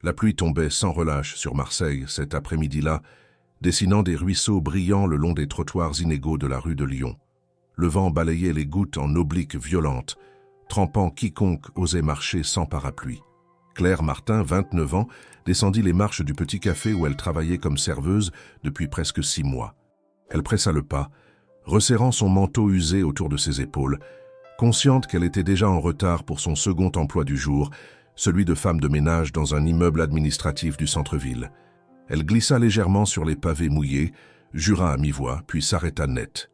La pluie tombait sans relâche sur Marseille cet après-midi-là, dessinant des ruisseaux brillants le long des trottoirs inégaux de la rue de Lyon. Le vent balayait les gouttes en obliques violentes, trempant quiconque osait marcher sans parapluie. Claire Martin, 29 ans, descendit les marches du petit café où elle travaillait comme serveuse depuis presque 6 mois. Elle pressa le pas, resserrant son manteau usé autour de ses épaules, consciente qu'elle était déjà en retard pour son second emploi du jour, celui de femme de ménage dans un immeuble administratif du centre-ville. Elle glissa légèrement sur les pavés mouillés, jura à mi-voix, puis s'arrêta net.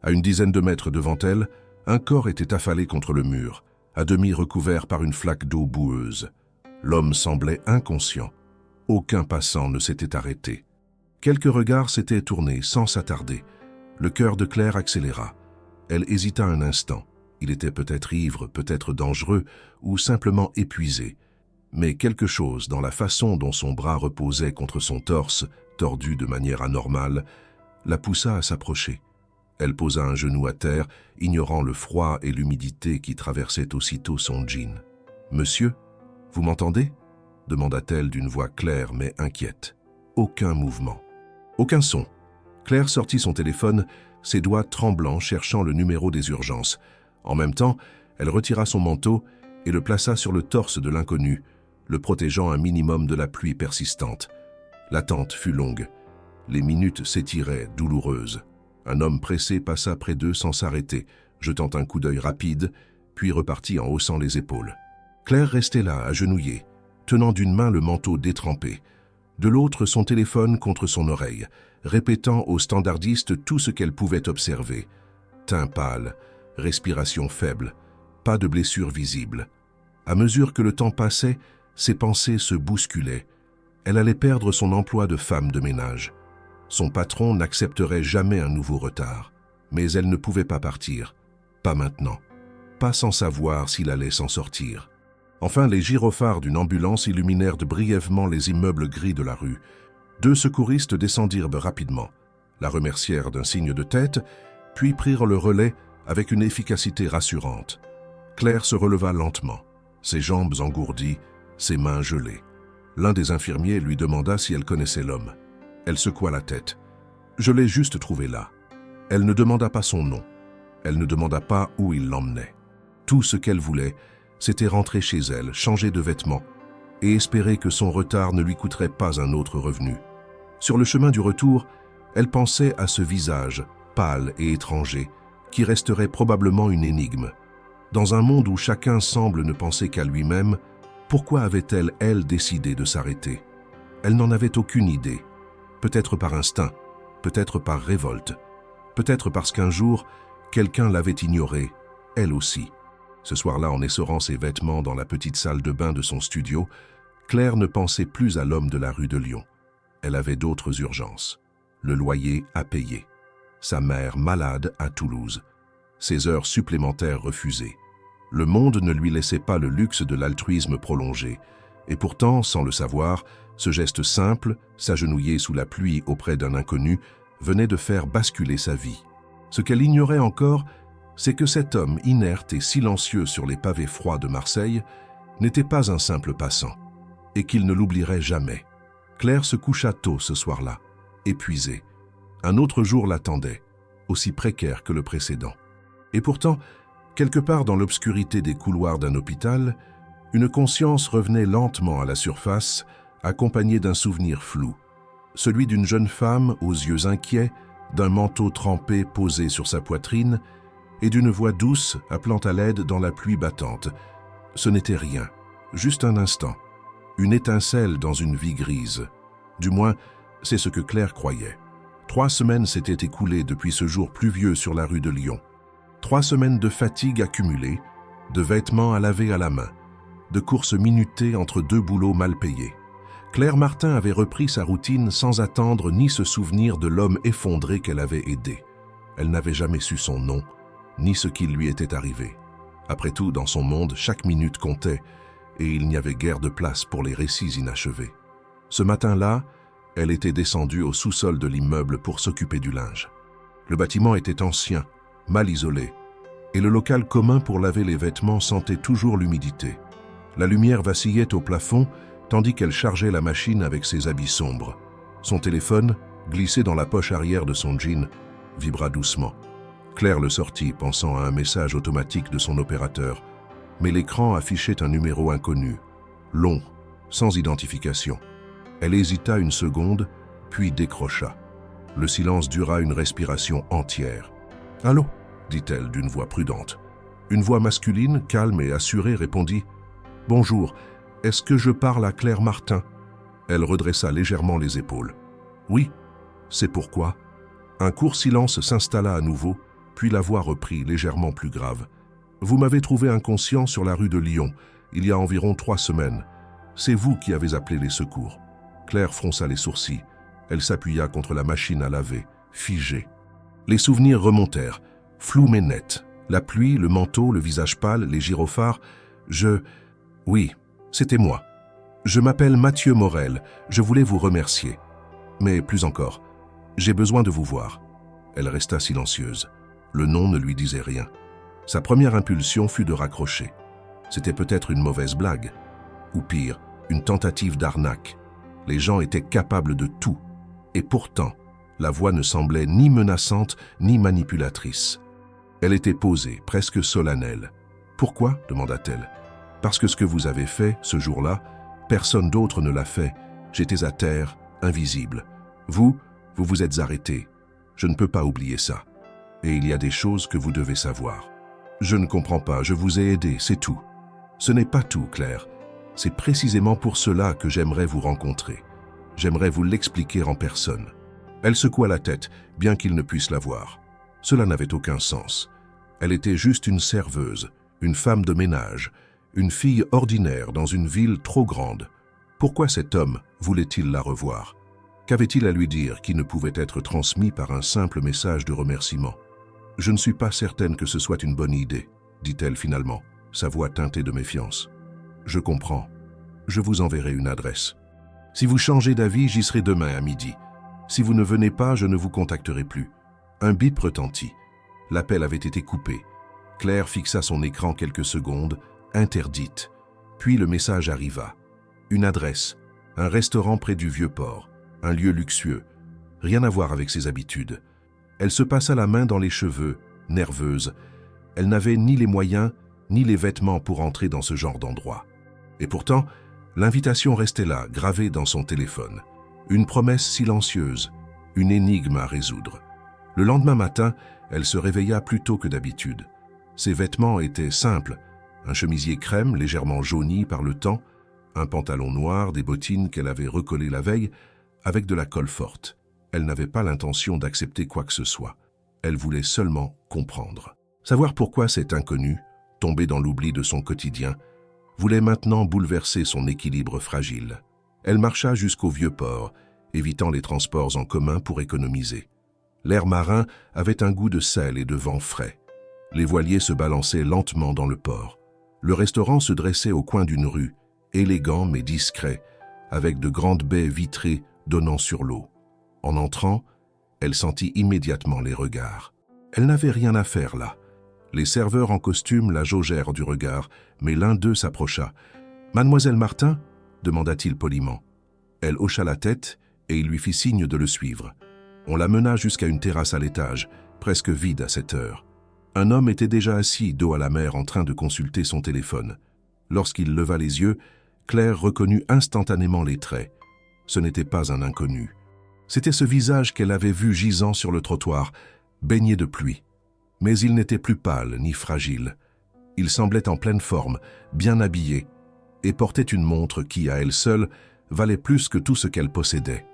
À une dizaine de mètres devant elle, un corps était affalé contre le mur, à demi recouvert par une flaque d'eau boueuse. L'homme semblait inconscient. Aucun passant ne s'était arrêté. Quelques regards s'étaient tournés sans s'attarder. Le cœur de Claire accéléra. Elle hésita un instant. Il était peut-être ivre, peut-être dangereux, ou simplement épuisé. Mais quelque chose dans la façon dont son bras reposait contre son torse, tordu de manière anormale, la poussa à s'approcher. Elle posa un genou à terre, ignorant le froid et l'humidité qui traversaient aussitôt son jean. « Monsieur, vous m'entendez » demanda-t-elle d'une voix claire mais inquiète. Aucun mouvement. Aucun son. Claire sortit son téléphone, ses doigts tremblants cherchant le numéro des urgences. En même temps, elle retira son manteau et le plaça sur le torse de l'inconnu, le protégeant un minimum de la pluie persistante. L'attente fut longue. Les minutes s'étiraient, douloureuses. Un homme pressé passa près d'eux sans s'arrêter, jetant un coup d'œil rapide, puis repartit en haussant les épaules. Claire restait là, agenouillée, tenant d'une main le manteau détrempé, de l'autre son téléphone contre son oreille, répétant au standardiste tout ce qu'elle pouvait observer. Teint pâle, respiration faible, pas de blessure visible. À mesure que le temps passait, ses pensées se bousculaient. Elle allait perdre son emploi de femme de ménage. Son patron n'accepterait jamais un nouveau retard. Mais elle ne pouvait pas partir. Pas maintenant. Pas sans savoir s'il allait s'en sortir. Enfin, les gyrophares d'une ambulance illuminèrent brièvement les immeubles gris de la rue. 2 secouristes descendirent rapidement, la remercièrent d'un signe de tête, puis prirent le relais avec une efficacité rassurante. Claire se releva lentement, ses jambes engourdies, ses mains gelées. L'un des infirmiers lui demanda si elle connaissait l'homme. Elle secoua la tête. « Je l'ai juste trouvé là. » Elle ne demanda pas son nom. Elle ne demanda pas où il l'emmenait. Tout ce qu'elle voulait, c'était rentrer chez elle, changer de vêtements et espérer que son retard ne lui coûterait pas un autre revenu. Sur le chemin du retour, elle pensait à ce visage, pâle et étranger, qui resterait probablement une énigme. Dans un monde où chacun semble ne penser qu'à lui-même, pourquoi avait-elle, elle, décidé de s'arrêter? Elle n'en avait aucune idée. Peut-être par instinct, peut-être par révolte, peut-être parce qu'un jour, quelqu'un l'avait ignorée, elle aussi. Ce soir-là, en essorant ses vêtements dans la petite salle de bain de son studio, Claire ne pensait plus à l'homme de la rue de Lyon. Elle avait d'autres urgences. Le loyer à payer. Sa mère malade à Toulouse. Ses heures supplémentaires refusées. Le monde ne lui laissait pas le luxe de l'altruisme prolongé. Et pourtant, sans le savoir, ce geste simple, s'agenouiller sous la pluie auprès d'un inconnu, venait de faire basculer sa vie. Ce qu'elle ignorait encore, c'est que cet homme inerte et silencieux sur les pavés froids de Marseille n'était pas un simple passant, et qu'il ne l'oublierait jamais. Claire se coucha tôt ce soir-là, épuisée. Un autre jour l'attendait, aussi précaire que le précédent. Et pourtant, quelque part dans l'obscurité des couloirs d'un hôpital, une conscience revenait lentement à la surface, accompagnée d'un souvenir flou. Celui d'une jeune femme aux yeux inquiets, d'un manteau trempé posé sur sa poitrine, et d'une voix douce appelant à l'aide dans la pluie battante. Ce n'était rien, juste un instant, une étincelle dans une vie grise. Du moins, c'est ce que Claire croyait. 3 semaines s'étaient écoulées depuis ce jour pluvieux sur la rue de Lyon. 3 semaines de fatigue accumulée, de vêtements à laver à la main, de courses minutées entre 2 boulots mal payés. Claire Martin avait repris sa routine sans attendre ni se souvenir de l'homme effondré qu'elle avait aidé. Elle n'avait jamais su son nom, ni ce qui lui était arrivé. Après tout, dans son monde, chaque minute comptait, et il n'y avait guère de place pour les récits inachevés. Ce matin-là, elle était descendue au sous-sol de l'immeuble pour s'occuper du linge. Le bâtiment était ancien, mal isolé, et le local commun pour laver les vêtements sentait toujours l'humidité. La lumière vacillait au plafond, tandis qu'elle chargeait la machine avec ses habits sombres. Son téléphone, glissé dans la poche arrière de son jean, vibra doucement. Claire le sortit, pensant à un message automatique de son opérateur, mais l'écran affichait un numéro inconnu, long, sans identification. Elle hésita une seconde, puis décrocha. Le silence dura une respiration entière. « Allô ?» dit-elle d'une voix prudente. Une voix masculine, calme et assurée répondit « Bonjour, est-ce que je parle à Claire Martin ?» Elle redressa légèrement les épaules. « Oui, c'est pourquoi ?» Un court silence s'installa à nouveau, puis la voix reprit, légèrement plus grave. « Vous m'avez trouvé inconscient sur la rue de Lyon, il y a environ 3 semaines. C'est vous qui avez appelé les secours. » Claire fronça les sourcils. Elle s'appuya contre la machine à laver, figée. Les souvenirs remontèrent, flous mais nets. La pluie, le manteau, le visage pâle, les gyrophares. Oui, c'était moi. Je m'appelle Mathieu Morel, je voulais vous remercier. Mais plus encore, j'ai besoin de vous voir. Elle resta silencieuse. Le nom ne lui disait rien. Sa première impulsion fut de raccrocher. C'était peut-être une mauvaise blague. Ou pire, une tentative d'arnaque. Les gens étaient capables de tout. Et pourtant, la voix ne semblait ni menaçante ni manipulatrice. Elle était posée, presque solennelle. « Pourquoi ?» demanda-t-elle. « Parce que ce que vous avez fait, ce jour-là, personne d'autre ne l'a fait. J'étais à terre, invisible. Vous vous êtes arrêté. Je ne peux pas oublier ça. Et il y a des choses que vous devez savoir. Je ne comprends pas, je vous ai aidé, c'est tout. Ce n'est pas tout, Claire. C'est précisément pour cela que j'aimerais vous rencontrer. J'aimerais vous l'expliquer en personne. » Elle secoua la tête, bien qu'il ne puisse la voir. Cela n'avait aucun sens. Elle était juste une serveuse, une femme de ménage, une fille ordinaire dans une ville trop grande. Pourquoi cet homme voulait-il la revoir? Qu'avait-il à lui dire qui ne pouvait être transmis par un simple message de remerciement? « Je ne suis pas certaine que ce soit une bonne idée, » dit-elle finalement, sa voix teintée de méfiance. « Je comprends. Je vous enverrai une adresse. Si vous changez d'avis, j'y serai demain à midi. Si vous ne venez pas, je ne vous contacterai plus. » Un bip retentit. L'appel avait été coupé. Claire fixa son écran quelques secondes, interdite. Puis le message arriva. Une adresse, un restaurant près du Vieux-Port, un lieu luxueux. Rien à voir avec ses habitudes. Elle se passa la main dans les cheveux, nerveuse. Elle n'avait ni les moyens, ni les vêtements pour entrer dans ce genre d'endroit. Et pourtant, l'invitation restait là, gravée dans son téléphone. Une promesse silencieuse, une énigme à résoudre. Le lendemain matin, elle se réveilla plus tôt que d'habitude. Ses vêtements étaient simples, un chemisier crème légèrement jauni par le temps, un pantalon noir, des bottines qu'elle avait recollées la veille, avec de la colle forte. Elle n'avait pas l'intention d'accepter quoi que ce soit. Elle voulait seulement comprendre. Savoir pourquoi cet inconnu, tombé dans l'oubli de son quotidien, voulait maintenant bouleverser son équilibre fragile. Elle marcha jusqu'au Vieux-Port, évitant les transports en commun pour économiser. L'air marin avait un goût de sel et de vent frais. Les voiliers se balançaient lentement dans le port. Le restaurant se dressait au coin d'une rue, élégant mais discret, avec de grandes baies vitrées donnant sur l'eau. En entrant, elle sentit immédiatement les regards. Elle n'avait rien à faire là. Les serveurs en costume la jaugèrent du regard, mais l'un d'eux s'approcha. « Mademoiselle Martin ?» demanda-t-il poliment. Elle hocha la tête et il lui fit signe de le suivre. On la mena jusqu'à une terrasse à l'étage, presque vide à cette heure. Un homme était déjà assis dos à la mer en train de consulter son téléphone. Lorsqu'il leva les yeux, Claire reconnut instantanément les traits. Ce n'était pas un inconnu. C'était ce visage qu'elle avait vu gisant sur le trottoir, baigné de pluie. Mais il n'était plus pâle ni fragile. Il semblait en pleine forme, bien habillé, et portait une montre qui, à elle seule, valait plus que tout ce qu'elle possédait.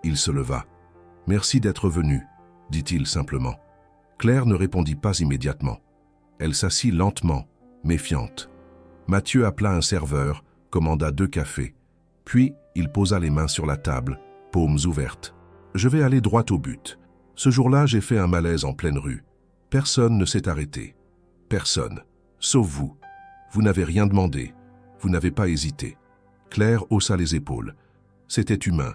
Il se leva. « Merci d'être venu », dit-il simplement. Claire ne répondit pas immédiatement. Elle s'assit lentement, méfiante. Mathieu appela un serveur, commanda 2 cafés. Puis, il posa les mains sur la table, paumes ouvertes. « Je vais aller droit au but. Ce jour-là, j'ai fait un malaise en pleine rue. Personne ne s'est arrêté. Personne. Sauf vous. Vous n'avez rien demandé. Vous n'avez pas hésité. » Claire haussa les épaules. C'était humain.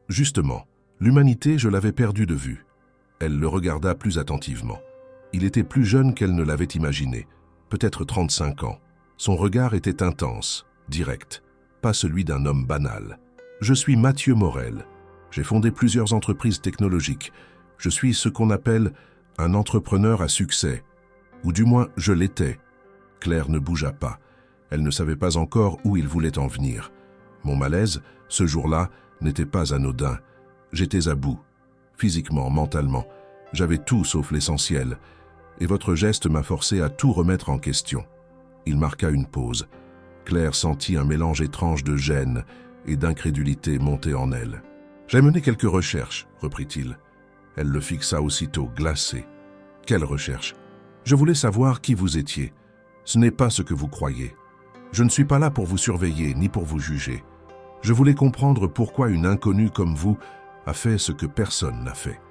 Justement, l'humanité, je l'avais perdu de vue. Elle le regarda plus attentivement. Il était plus jeune qu'elle ne l'avait imaginé, peut-être 35 ans. Son regard était intense, direct. pas celui d'un homme banal. Je suis Mathieu Morel. J'ai fondé plusieurs entreprises technologiques. Je suis ce qu'on appelle un entrepreneur à succès. Ou du moins, je l'étais. Claire ne bougea pas. Elle ne savait pas encore où il voulait en venir. Mon malaise, ce jour-là, n'était pas anodin. J'étais à bout. Physiquement, mentalement. J'avais tout sauf l'essentiel. Et votre geste m'a forcé à tout remettre en question. Il marqua une pause. Claire sentit un mélange étrange de gêne et d'incrédulité monter en elle. « J'ai mené quelques recherches, reprit-il. Elle le fixa aussitôt, glacée. « Quelles recherches ? Je voulais savoir qui vous étiez. Ce n'est pas ce que vous croyez. Je ne suis pas là pour vous surveiller ni pour vous juger. Je voulais comprendre pourquoi une inconnue comme vous a fait ce que personne n'a fait.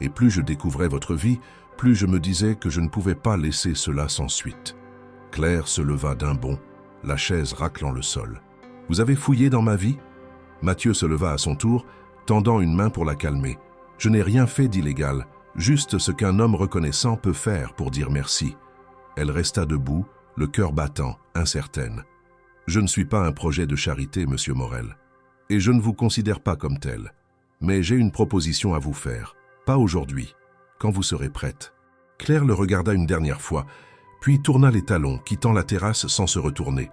Et plus je découvrais votre vie, plus je me disais que je ne pouvais pas laisser cela sans suite. » Claire se leva d'un bond, la chaise raclant le sol. « Vous avez fouillé dans ma vie ?» Mathieu se leva à son tour, tendant une main pour la calmer. « Je n'ai rien fait d'illégal, juste ce qu'un homme reconnaissant peut faire pour dire merci. » Elle resta debout, le cœur battant, incertaine. « Je ne suis pas un projet de charité, monsieur Morel, et je ne vous considère pas comme tel. Mais j'ai une proposition à vous faire. Pas aujourd'hui, quand vous serez prête. » Claire le regarda une dernière fois, puis tourna les talons, quittant la terrasse sans se retourner.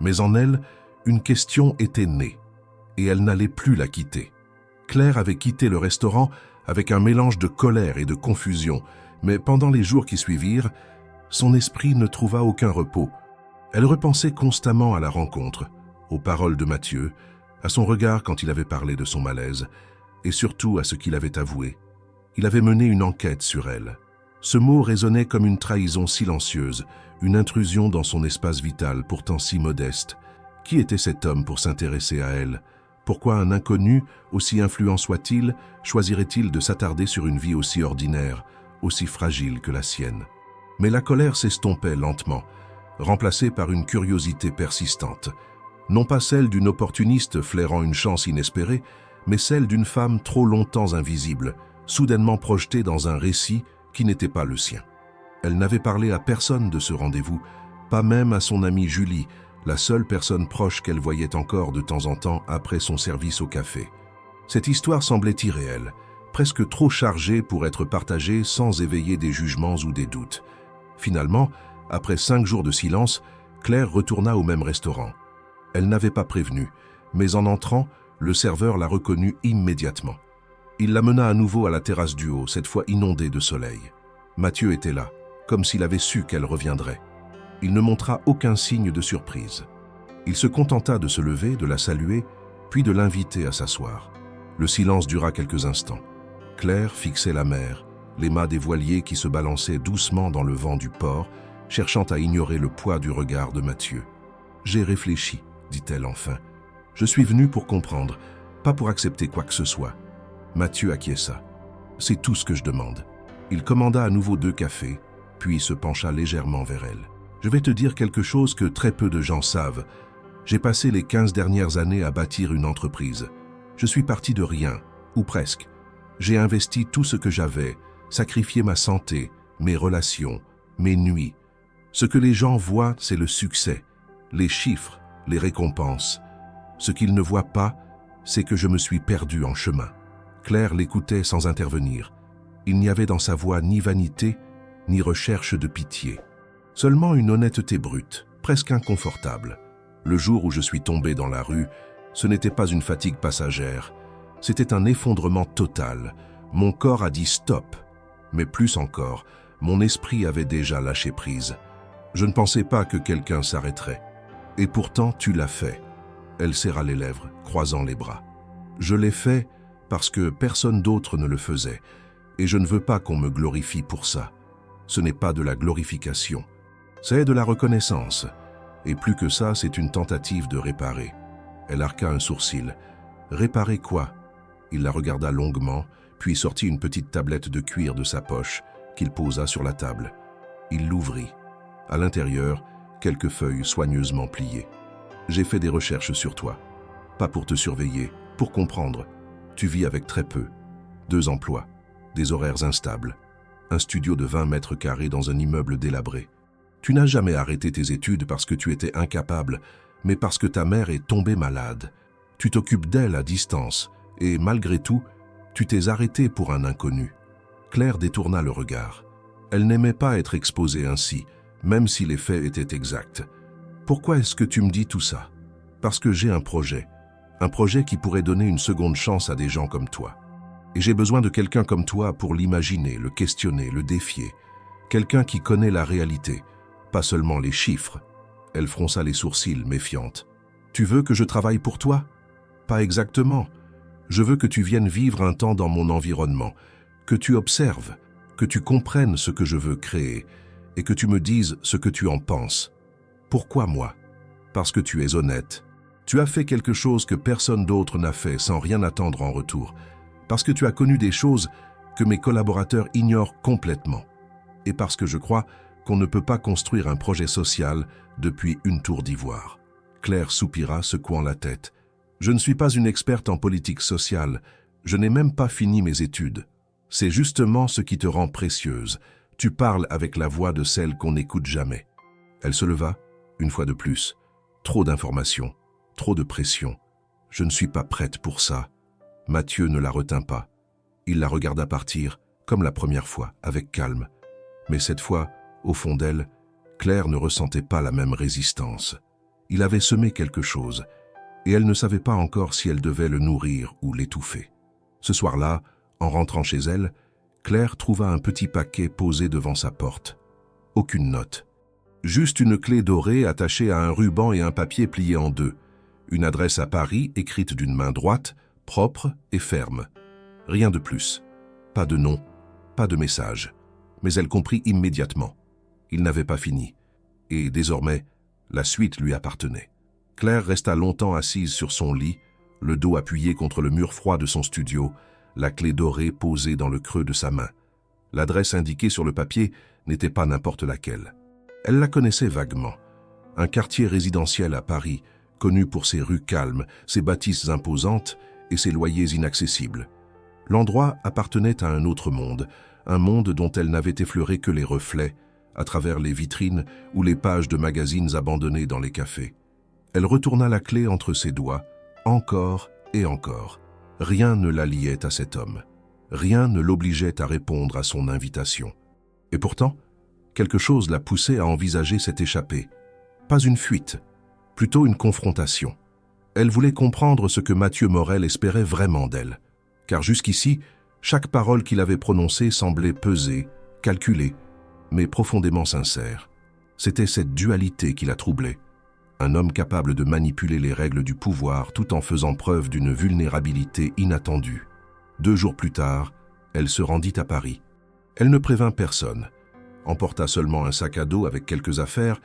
Mais en elle, une question était née, et elle n'allait plus la quitter. Claire avait quitté le restaurant avec un mélange de colère et de confusion, mais pendant les jours qui suivirent, son esprit ne trouva aucun repos. Elle repensait constamment à la rencontre, aux paroles de Mathieu, à son regard quand il avait parlé de son malaise, et surtout à ce qu'il avait avoué. Il avait mené une enquête sur elle. Ce mot résonnait comme une trahison silencieuse, une intrusion dans son espace vital pourtant si modeste. Qui était cet homme pour s'intéresser à elle ? Pourquoi un inconnu, aussi influent soit-il, choisirait-il de s'attarder sur une vie aussi ordinaire, aussi fragile que la sienne ? Mais la colère s'estompait lentement, remplacée par une curiosité persistante. Non pas celle d'une opportuniste flairant une chance inespérée, mais celle d'une femme trop longtemps invisible, soudainement projetée dans un récit qui n'était pas le sien. Elle n'avait parlé à personne de ce rendez-vous, pas même à son amie Julie, la seule personne proche qu'elle voyait encore de temps en temps après son service au café. Cette histoire semblait irréelle, presque trop chargée pour être partagée sans éveiller des jugements ou des doutes. Finalement, après 5 jours de silence, Claire retourna au même restaurant. Elle n'avait pas prévenu, mais en entrant, le serveur la reconnut immédiatement. Il la mena à nouveau à la terrasse du haut, cette fois inondée de soleil. Mathieu était là, comme s'il avait su qu'elle reviendrait. Il ne montra aucun signe de surprise. Il se contenta de se lever, de la saluer, puis de l'inviter à s'asseoir. Le silence dura quelques instants. Claire fixait la mer, les mâts des voiliers qui se balançaient doucement dans le vent du port, cherchant à ignorer le poids du regard de Mathieu. « J'ai réfléchi, dit-elle enfin. Je suis venue pour comprendre, pas pour accepter quoi que ce soit. » Mathieu acquiesça. « C'est tout ce que je demande. » Il commanda à nouveau 2 cafés, puis se pencha légèrement vers elle. « Je vais te dire quelque chose que très peu de gens savent. J'ai passé les 15 dernières années à bâtir une entreprise. Je suis parti de rien, ou presque. J'ai investi tout ce que j'avais, sacrifié ma santé, mes relations, mes nuits. Ce que les gens voient, c'est le succès, les chiffres, les récompenses. Ce qu'ils ne voient pas, c'est que je me suis perdu en chemin. » Claire l'écoutait sans intervenir. Il n'y avait dans sa voix ni vanité, ni recherche de pitié. Seulement une honnêteté brute, presque inconfortable. Le jour où je suis tombé dans la rue, ce n'était pas une fatigue passagère. C'était un effondrement total. Mon corps a dit stop. Mais plus encore, mon esprit avait déjà lâché prise. Je ne pensais pas que quelqu'un s'arrêterait. Et pourtant, tu l'as fait. Elle serra les lèvres, croisant les bras. Je l'ai fait parce que personne d'autre ne le faisait. Et je ne veux pas qu'on me glorifie pour ça. Ce n'est pas de la glorification. C'est de la reconnaissance. Et plus que ça, c'est une tentative de réparer. Elle arqua un sourcil. Réparer quoi? Il la regarda longuement, puis sortit une petite tablette de cuir de sa poche, qu'il posa sur la table. Il l'ouvrit. À l'intérieur, quelques feuilles soigneusement pliées. J'ai fait des recherches sur toi. Pas pour te surveiller, pour comprendre. Tu vis avec très peu. 2 emplois, des horaires instables, un studio de 20 mètres carrés dans un immeuble délabré. Tu n'as jamais arrêté tes études parce que tu étais incapable, mais parce que ta mère est tombée malade. Tu t'occupes d'elle à distance, et malgré tout, tu t'es arrêté pour un inconnu. » Claire détourna le regard. Elle n'aimait pas être exposée ainsi, même si les faits étaient exacts. « Pourquoi est-ce que tu me dis tout ça ? » ?»« Parce que j'ai un projet qui pourrait donner une seconde chance à des gens comme toi. Et j'ai besoin de quelqu'un comme toi pour l'imaginer, le questionner, le défier. Quelqu'un qui connaît la réalité, pas seulement les chiffres. » Elle fronça les sourcils, méfiante. « Tu veux que je travaille pour toi ? » ?»« Pas exactement. Je veux que tu viennes vivre un temps dans mon environnement, que tu observes, que tu comprennes ce que je veux créer et que tu me dises ce que tu en penses. Pourquoi moi ? Parce que tu es honnête. Tu as fait quelque chose que personne d'autre n'a fait sans rien attendre en retour. Parce que tu as connu des choses que mes collaborateurs ignorent complètement. Et parce que je crois qu'on ne peut pas construire un projet social depuis une tour d'ivoire. » Claire soupira, secouant la tête. « Je ne suis pas une experte en politique sociale. Je n'ai même pas fini mes études. C'est justement ce qui te rend précieuse. Tu parles avec la voix de celle qu'on n'écoute jamais. » Elle se leva, une fois de plus. Trop d'informations, trop de pression. « Je ne suis pas prête pour ça. » Mathieu ne la retint pas. Il la regarda partir, comme la première fois, avec calme. Mais cette fois, au fond d'elle, Claire ne ressentait pas la même résistance. Il avait semé quelque chose, et elle ne savait pas encore si elle devait le nourrir ou l'étouffer. Ce soir-là, en rentrant chez elle, Claire trouva un petit paquet posé devant sa porte. Aucune note. Juste une clé dorée attachée à un ruban et un papier plié en deux. Une adresse à Paris écrite d'une main droite, propre et ferme. Rien de plus. Pas de nom, pas de message. Mais elle comprit immédiatement. Il n'avait pas fini. Et désormais, la suite lui appartenait. Claire resta longtemps assise sur son lit, le dos appuyé contre le mur froid de son studio, la clé dorée posée dans le creux de sa main. L'adresse indiquée sur le papier n'était pas n'importe laquelle. Elle la connaissait vaguement. Un quartier résidentiel à Paris, connu pour ses rues calmes, ses bâtisses imposantes et ses loyers inaccessibles. L'endroit appartenait à un autre monde, un monde dont elle n'avait effleuré que les reflets, à travers les vitrines ou les pages de magazines abandonnés dans les cafés. Elle retourna la clé entre ses doigts, encore et encore. Rien ne la liait à cet homme. Rien ne l'obligeait à répondre à son invitation. Et pourtant, quelque chose la poussait à envisager cette échappée. Pas une fuite, plutôt une confrontation. Elle voulait comprendre ce que Mathieu Morel espérait vraiment d'elle. Car jusqu'ici, chaque parole qu'il avait prononcée semblait pesée, calculée, mais profondément sincère. C'était cette dualité qui la troublait. Un homme capable de manipuler les règles du pouvoir tout en faisant preuve d'une vulnérabilité inattendue. 2 jours plus tard, elle se rendit à Paris. Elle ne prévint personne, emporta seulement un sac à dos avec quelques affaires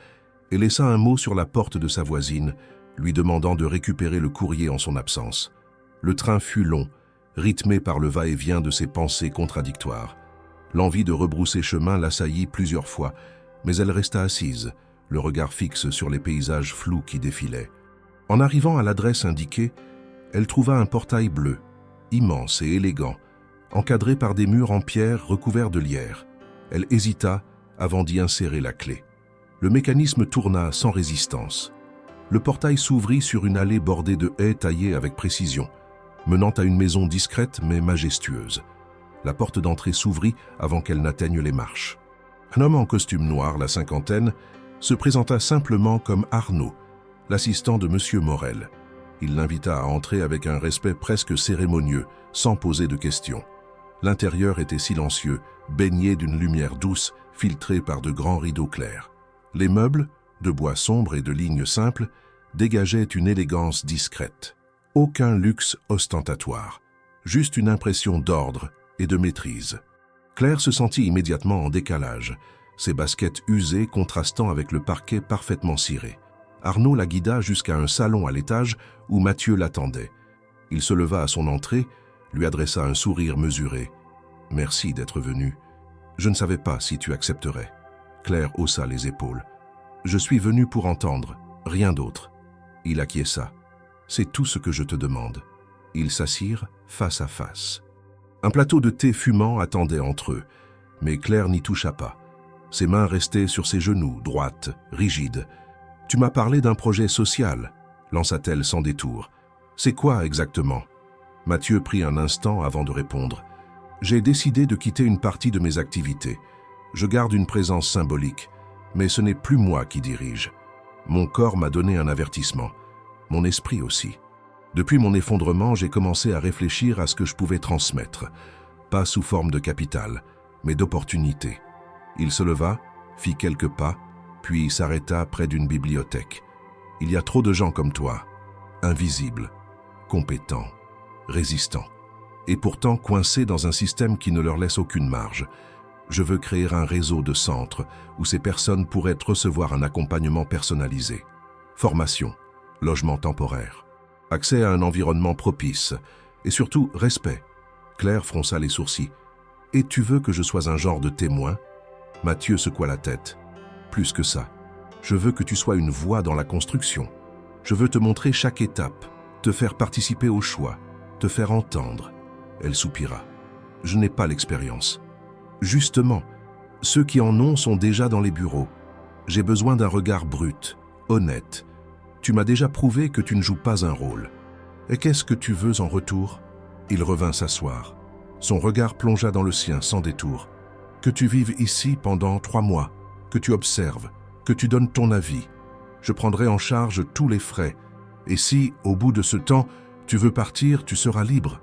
et laissa un mot sur la porte de sa voisine, lui demandant de récupérer le courrier en son absence. Le train fut long, rythmé par le va-et-vient de ses pensées contradictoires. L'envie de rebrousser chemin l'assaillit plusieurs fois, mais elle resta assise, le regard fixe sur les paysages flous qui défilaient. En arrivant à l'adresse indiquée, elle trouva un portail bleu, immense et élégant, encadré par des murs en pierre recouverts de lierre. Elle hésita avant d'y insérer la clé. Le mécanisme tourna sans résistance. Le portail s'ouvrit sur une allée bordée de haies taillées avec précision, menant à une maison discrète mais majestueuse. La porte d'entrée s'ouvrit avant qu'elle n'atteigne les marches. Un homme en costume noir, la cinquantaine, se présenta simplement comme Arnaud, l'assistant de M. Morel. Il l'invita à entrer avec un respect presque cérémonieux, sans poser de questions. L'intérieur était silencieux, baigné d'une lumière douce, filtrée par de grands rideaux clairs. Les meubles, de bois sombre et de lignes simples, dégageaient une élégance discrète. Aucun luxe ostentatoire, juste une impression d'ordre et de maîtrise. Claire se sentit immédiatement en décalage, ses baskets usées contrastant avec le parquet parfaitement ciré. Arnaud la guida jusqu'à un salon à l'étage où Mathieu l'attendait. Il se leva à son entrée, lui adressa un sourire mesuré. « Merci d'être venu. Je ne savais pas si tu accepterais. » Claire haussa les épaules. « Je suis venu pour entendre, rien d'autre. » Il acquiesça. « C'est tout ce que je te demande. » Ils s'assirent face à face. Un plateau de thé fumant attendait entre eux, mais Claire n'y toucha pas. Ses mains restaient sur ses genoux, droites, rigides. Tu m'as parlé d'un projet social, lança-t-elle sans détour. C'est quoi exactement? Mathieu prit un instant avant de répondre. J'ai décidé de quitter une partie de mes activités. Je garde une présence symbolique, mais ce n'est plus moi qui dirige. Mon corps m'a donné un avertissement, mon esprit aussi. Depuis mon effondrement, j'ai commencé à réfléchir à ce que je pouvais transmettre, pas sous forme de capital, mais d'opportunité. Il se leva, fit quelques pas, puis s'arrêta près d'une bibliothèque. Il y a trop de gens comme toi, invisibles, compétents, résistants, et pourtant coincés dans un système qui ne leur laisse aucune marge. Je veux créer un réseau de centres où ces personnes pourraient recevoir un accompagnement personnalisé. Formation, logement temporaire, accès à un environnement propice et surtout respect. Claire fronça les sourcils. Et tu veux que je sois un genre de témoin? Mathieu secoua la tête. Plus que ça, je veux que tu sois une voix dans la construction. Je veux te montrer chaque étape, te faire participer au choix, te faire entendre. Elle soupira. Je n'ai pas l'expérience. Justement, ceux qui en ont sont déjà dans les bureaux. J'ai besoin d'un regard brut, honnête. Tu m'as déjà prouvé que tu ne joues pas un rôle. Et qu'est-ce que tu veux en retour? Il revint s'asseoir. Son regard plongea dans le sien sans détour. Que tu vives ici pendant 3 mois, que tu observes, que tu donnes ton avis. Je prendrai en charge tous les frais. Et si, au bout de ce temps, tu veux partir, tu seras libre.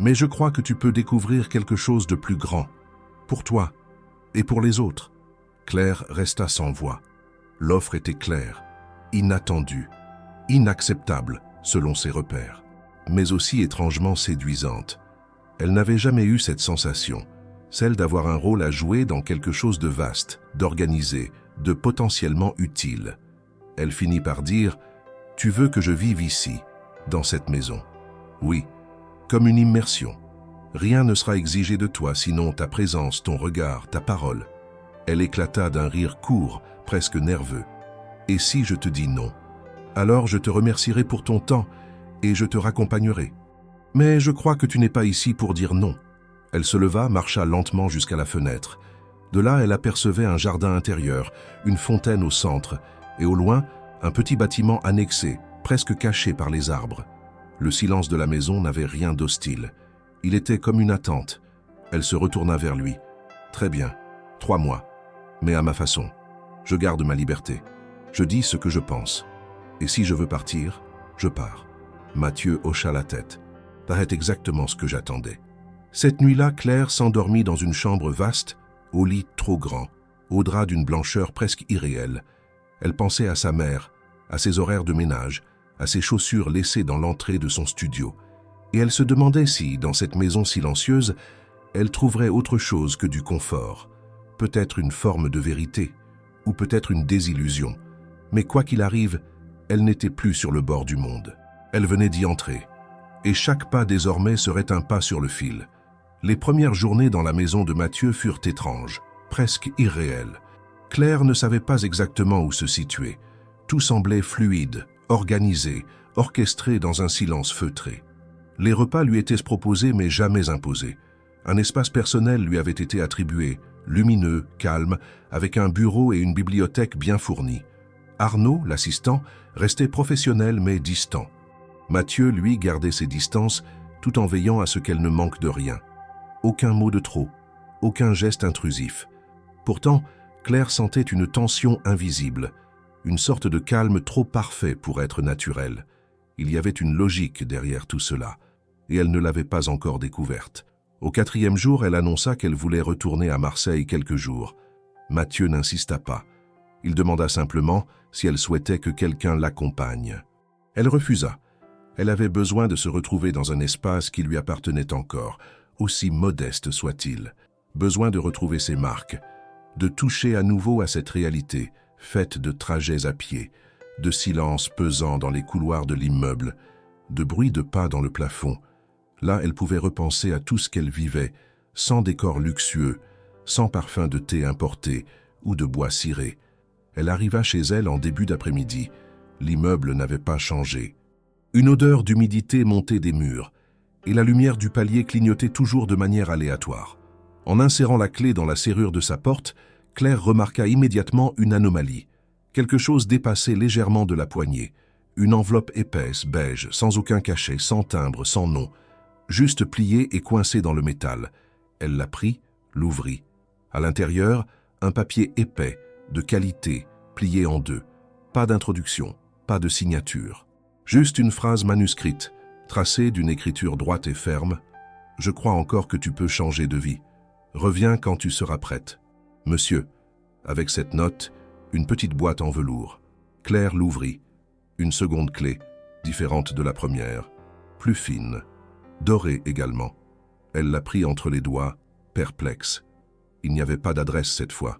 Mais je crois que tu peux découvrir quelque chose de plus grand. Pour toi et pour les autres. Claire resta sans voix. L'offre était claire, inattendue, inacceptable selon ses repères, mais aussi étrangement séduisante. Elle n'avait jamais eu cette sensation, celle d'avoir un rôle à jouer dans quelque chose de vaste, d'organisé, de potentiellement utile. Elle finit par dire « Tu veux que je vive ici, dans cette maison ?» Oui, comme une immersion. Rien ne sera exigé de toi sinon ta présence, ton regard, ta parole. Elle éclata d'un rire court, presque nerveux. Et si je te dis non? Alors je te remercierai pour ton temps et je te raccompagnerai. Mais je crois que tu n'es pas ici pour dire non. Elle se leva, marcha lentement jusqu'à la fenêtre. De là, elle apercevait un jardin intérieur, une fontaine au centre, et au loin, un petit bâtiment annexé, presque caché par les arbres. Le silence de la maison n'avait rien d'hostile. Il était comme une attente. Elle se retourna vers lui. « Très bien, 3 mois, mais à ma façon. Je garde ma liberté. Je dis ce que je pense. Et si je veux partir, je pars. » Mathieu hocha la tête. « Paraît exactement ce que j'attendais. » Cette nuit-là, Claire s'endormit dans une chambre vaste, au lit trop grand, au drap d'une blancheur presque irréelle. Elle pensait à sa mère, à ses horaires de ménage, à ses chaussures laissées dans l'entrée de son studio. Et elle se demandait si, dans cette maison silencieuse, elle trouverait autre chose que du confort, peut-être une forme de vérité, ou peut-être une désillusion. Mais quoi qu'il arrive, elle n'était plus sur le bord du monde. Elle venait d'y entrer, et chaque pas désormais serait un pas sur le fil. Les premières journées dans la maison de Mathieu furent étranges, presque irréelles. Claire ne savait pas exactement où se situer. Tout semblait fluide, organisé, orchestré dans un silence feutré. Les repas lui étaient proposés mais jamais imposés. Un espace personnel lui avait été attribué, lumineux, calme, avec un bureau et une bibliothèque bien fournis. Arnaud, l'assistant, restait professionnel mais distant. Mathieu, lui, gardait ses distances tout en veillant à ce qu'elle ne manque de rien. Aucun mot de trop, aucun geste intrusif. Pourtant, Claire sentait une tension invisible, une sorte de calme trop parfait pour être naturel. Il y avait une logique derrière tout cela, et elle ne l'avait pas encore découverte. Au 4e jour, elle annonça qu'elle voulait retourner à Marseille quelques jours. Mathieu n'insista pas. Il demanda simplement si elle souhaitait que quelqu'un l'accompagne. Elle refusa. Elle avait besoin de se retrouver dans un espace qui lui appartenait encore, aussi modeste soit-il. Besoin de retrouver ses marques, de toucher à nouveau à cette réalité, faite de trajets à pied, de silence pesant dans les couloirs de l'immeuble, de bruit de pas dans le plafond. Là, elle pouvait repenser à tout ce qu'elle vivait, sans décor luxueux, sans parfum de thé importé ou de bois ciré. Elle arriva chez elle en début d'après-midi. L'immeuble n'avait pas changé. Une odeur d'humidité montait des murs, et la lumière du palier clignotait toujours de manière aléatoire. En insérant la clé dans la serrure de sa porte, Claire remarqua immédiatement une anomalie. Quelque chose dépassait légèrement de la poignée. Une enveloppe épaisse, beige, sans aucun cachet, sans timbre, sans nom, juste pliée et coincée dans le métal. Elle la prit, l'ouvrit. À l'intérieur, un papier épais, de qualité, plié en deux. Pas d'introduction, pas de signature. Juste une phrase manuscrite, tracée d'une écriture droite et ferme. « Je crois encore que tu peux changer de vie. Reviens quand tu seras prête. Monsieur ». Avec cette note, une petite boîte en velours. Claire l'ouvrit. Une seconde clé, différente de la première, plus fine, dorée également. Elle la prit entre les doigts, perplexe. Il n'y avait pas d'adresse cette fois.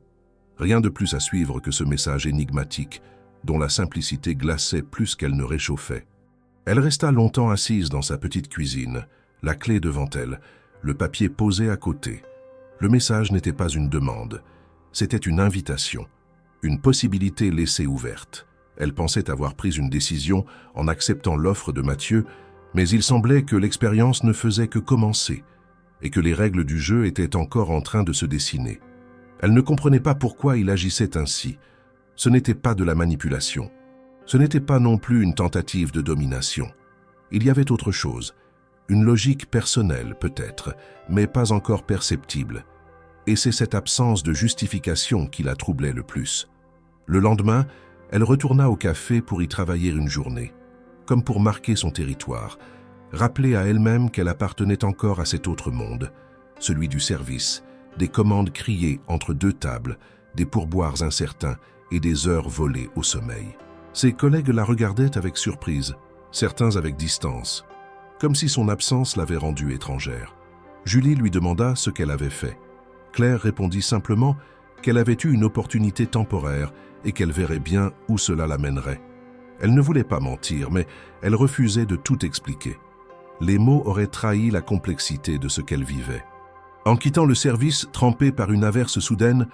Rien de plus à suivre que ce message énigmatique, dont la simplicité glaçait plus qu'elle ne réchauffait. Elle resta longtemps assise dans sa petite cuisine, la clé devant elle, le papier posé à côté. Le message n'était pas une demande, c'était une invitation, une possibilité laissée ouverte. Elle pensait avoir pris une décision en acceptant l'offre de Mathieu, mais il semblait que l'expérience ne faisait que commencer et que les règles du jeu étaient encore en train de se dessiner. Elle ne comprenait pas pourquoi il agissait ainsi. Ce n'était pas de la manipulation. Ce n'était pas non plus une tentative de domination. Il y avait autre chose, une logique personnelle peut-être, mais pas encore perceptible. Et c'est cette absence de justification qui la troublait le plus. Le lendemain, elle retourna au café pour y travailler une journée, comme pour marquer son territoire, rappeler à elle-même qu'elle appartenait encore à cet autre monde, celui du service, des commandes criées entre deux tables, des pourboires incertains et des heures volées au sommeil. Ses collègues la regardaient avec surprise, certains avec distance, comme si son absence l'avait rendue étrangère. Julie lui demanda ce qu'elle avait fait. Claire répondit simplement qu'elle avait eu une opportunité temporaire et qu'elle verrait bien où cela l'amènerait. Elle ne voulait pas mentir, mais elle refusait de tout expliquer. Les mots auraient trahi la complexité de ce qu'elle vivait. En quittant le service, trempée par une averse soudaine,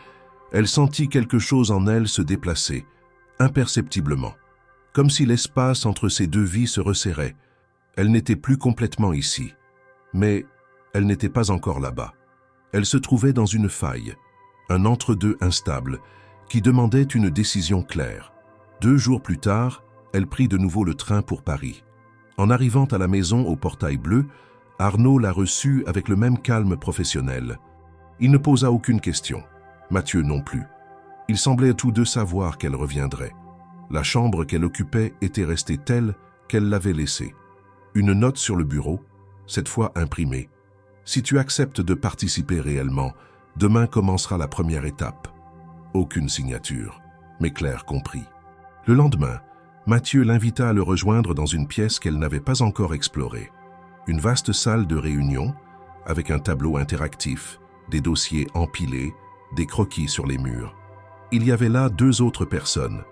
elle sentit quelque chose en elle se déplacer, imperceptiblement, comme si l'espace entre ces deux vies se resserrait. Elle n'était plus complètement ici, mais elle n'était pas encore là-bas. Elle se trouvait dans une faille, un entre-deux instable, qui demandait une décision claire. 2 jours plus tard, elle prit de nouveau le train pour Paris. En arrivant à la maison au portail bleu, Arnaud la reçut avec le même calme professionnel. Il ne posa aucune question, Mathieu non plus. Ils semblaient tous deux savoir qu'elle reviendrait. La chambre qu'elle occupait était restée telle qu'elle l'avait laissée. Une note sur le bureau, cette fois imprimée. « Si tu acceptes de participer réellement, demain commencera la première étape. » Aucune signature, mais Claire comprit. Le lendemain, Mathieu l'invita à le rejoindre dans une pièce qu'elle n'avait pas encore explorée. Une vaste salle de réunion, avec un tableau interactif, des dossiers empilés, des croquis sur les murs. Il y avait là 2 autres personnes,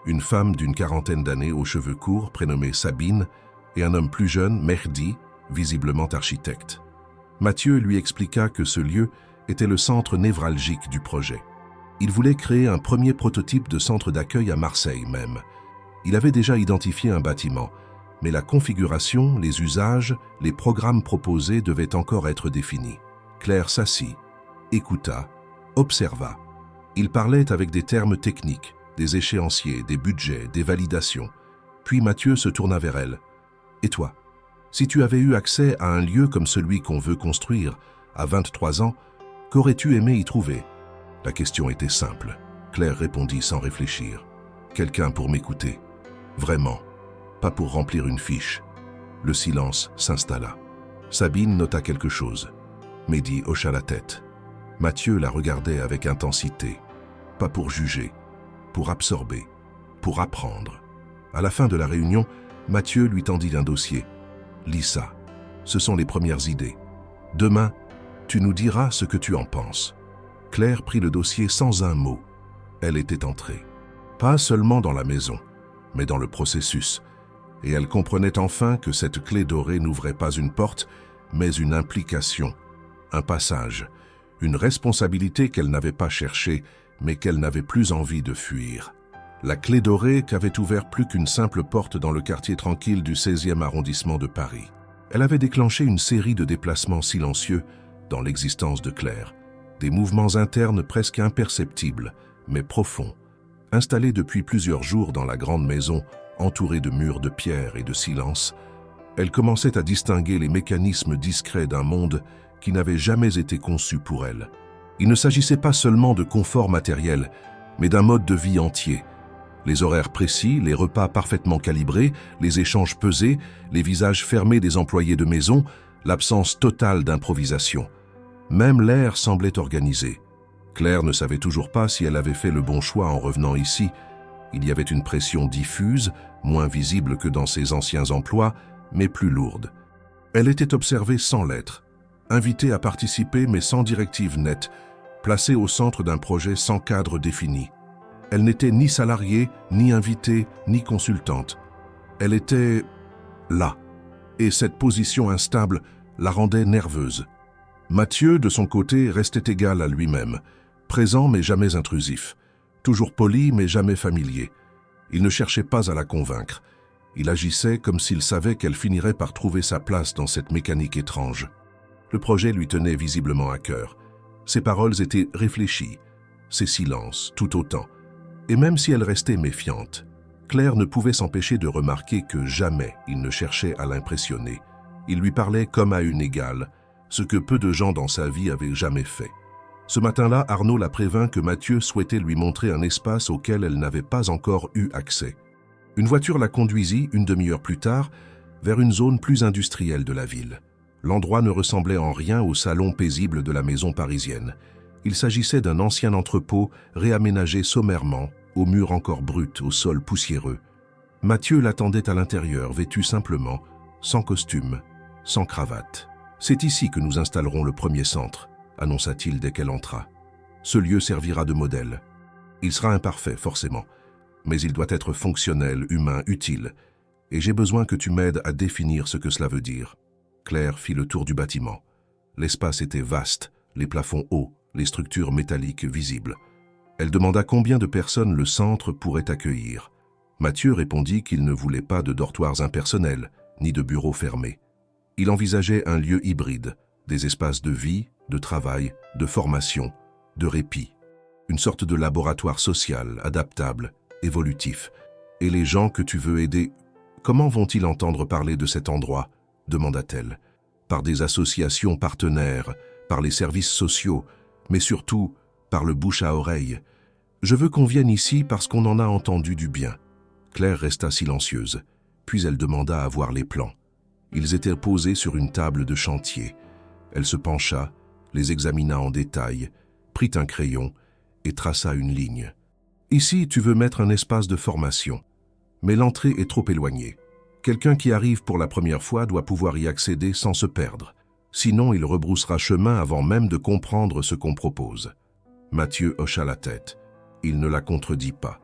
une femme d'une 40aine d'années aux cheveux courts, prénommée Sabine, et un homme plus jeune, Mehdi, visiblement architecte. Mathieu lui expliqua que ce lieu était le centre névralgique du projet. Il voulait créer un premier prototype de centre d'accueil à Marseille même. Il avait déjà identifié un bâtiment, mais la configuration, les usages, les programmes proposés devaient encore être définis. Claire s'assit, écouta, observa. Il parlait avec des termes techniques, des échéanciers, des budgets, des validations. Puis Mathieu se tourna vers elle. « Et toi, si tu avais eu accès à un lieu comme celui qu'on veut construire, à 23 ans, qu'aurais-tu aimé y trouver ?» La question était simple. Claire répondit sans réfléchir. « Quelqu'un pour m'écouter. Vraiment, pas pour remplir une fiche. » Le silence s'installa. Sabine nota quelque chose. Mehdi hocha la tête. Mathieu la regardait avec intensité. Pas pour juger, pour absorber, pour apprendre. À la fin de la réunion, Mathieu lui tendit un dossier. « Lis ça. Ce sont les premières idées. Demain, tu nous diras ce que tu en penses. » Claire prit le dossier sans un mot. Elle était entrée. Pas seulement dans la maison, mais dans le processus. Et elle comprenait enfin que cette clé dorée n'ouvrait pas une porte, mais une implication, un passage, une responsabilité qu'elle n'avait pas cherchée, mais qu'elle n'avait plus envie de fuir. La clé dorée qu'avait ouvert plus qu'une simple porte dans le quartier tranquille du 16e arrondissement de Paris. Elle avait déclenché une série de déplacements silencieux dans l'existence de Claire, des mouvements internes presque imperceptibles, mais profonds, Installée depuis plusieurs jours dans la grande maison, entourée de murs de pierre et de silence, elle commençait à distinguer les mécanismes discrets d'un monde qui n'avait jamais été conçu pour elle. Il ne s'agissait pas seulement de confort matériel, mais d'un mode de vie entier. Les horaires précis, les repas parfaitement calibrés, les échanges pesés, les visages fermés des employés de maison, l'absence totale d'improvisation. Même l'air semblait organisé. Claire ne savait toujours pas si elle avait fait le bon choix en revenant ici. Il y avait une pression diffuse, moins visible que dans ses anciens emplois, mais plus lourde. Elle était observée sans l'être, invitée à participer mais sans directive nette, placée au centre d'un projet sans cadre défini. Elle n'était ni salariée, ni invitée, ni consultante. Elle était là, et cette position instable la rendait nerveuse. Mathieu, de son côté, restait égal à lui-même, présent mais jamais intrusif, toujours poli mais jamais familier. Il ne cherchait pas à la convaincre. Il agissait comme s'il savait qu'elle finirait par trouver sa place dans cette mécanique étrange. Le projet lui tenait visiblement à cœur. Ses paroles étaient réfléchies, ses silences tout autant. Et même si elle restait méfiante, Claire ne pouvait s'empêcher de remarquer que jamais il ne cherchait à l'impressionner. Il lui parlait comme à une égale, ce que peu de gens dans sa vie avaient jamais fait. Ce matin-là, Arnaud la prévint que Mathieu souhaitait lui montrer un espace auquel elle n'avait pas encore eu accès. Une voiture la conduisit, une demi-heure plus tard, vers une zone plus industrielle de la ville. L'endroit ne ressemblait en rien au salon paisible de la maison parisienne. Il s'agissait d'un ancien entrepôt réaménagé sommairement, aux murs encore bruts, au sol poussiéreux. Mathieu l'attendait à l'intérieur, vêtu simplement, sans costume, sans cravate. « C'est ici que nous installerons le premier centre », annonça-t-il dès qu'elle entra. « Ce lieu servira de modèle. Il sera imparfait, forcément, mais il doit être fonctionnel, humain, utile, et j'ai besoin que tu m'aides à définir ce que cela veut dire. » Claire fit le tour du bâtiment. L'espace était vaste, les plafonds hauts, les structures métalliques visibles. Elle demanda combien de personnes le centre pourrait accueillir. Mathieu répondit qu'il ne voulait pas de dortoirs impersonnels, ni de bureaux fermés. Il envisageait un lieu hybride, des espaces de vie, de travail, de formation, de répit. Une sorte de laboratoire social, adaptable, évolutif. Et les gens que tu veux aider, comment vont-ils entendre parler de cet endroit ? Demanda-t-elle. Par des associations partenaires, par les services sociaux, mais surtout par le bouche à oreille. Je veux qu'on vienne ici parce qu'on en a entendu du bien. Claire resta silencieuse, puis elle demanda à voir les plans. Ils étaient posés sur une table de chantier. Elle se pencha, les examina en détail, prit un crayon et traça une ligne. Ici, tu veux mettre un espace de formation, mais l'entrée est trop éloignée. Quelqu'un qui arrive pour la première fois doit pouvoir y accéder sans se perdre. Sinon, il rebroussera chemin avant même de comprendre ce qu'on propose. Mathieu hocha la tête. Il ne la contredit pas.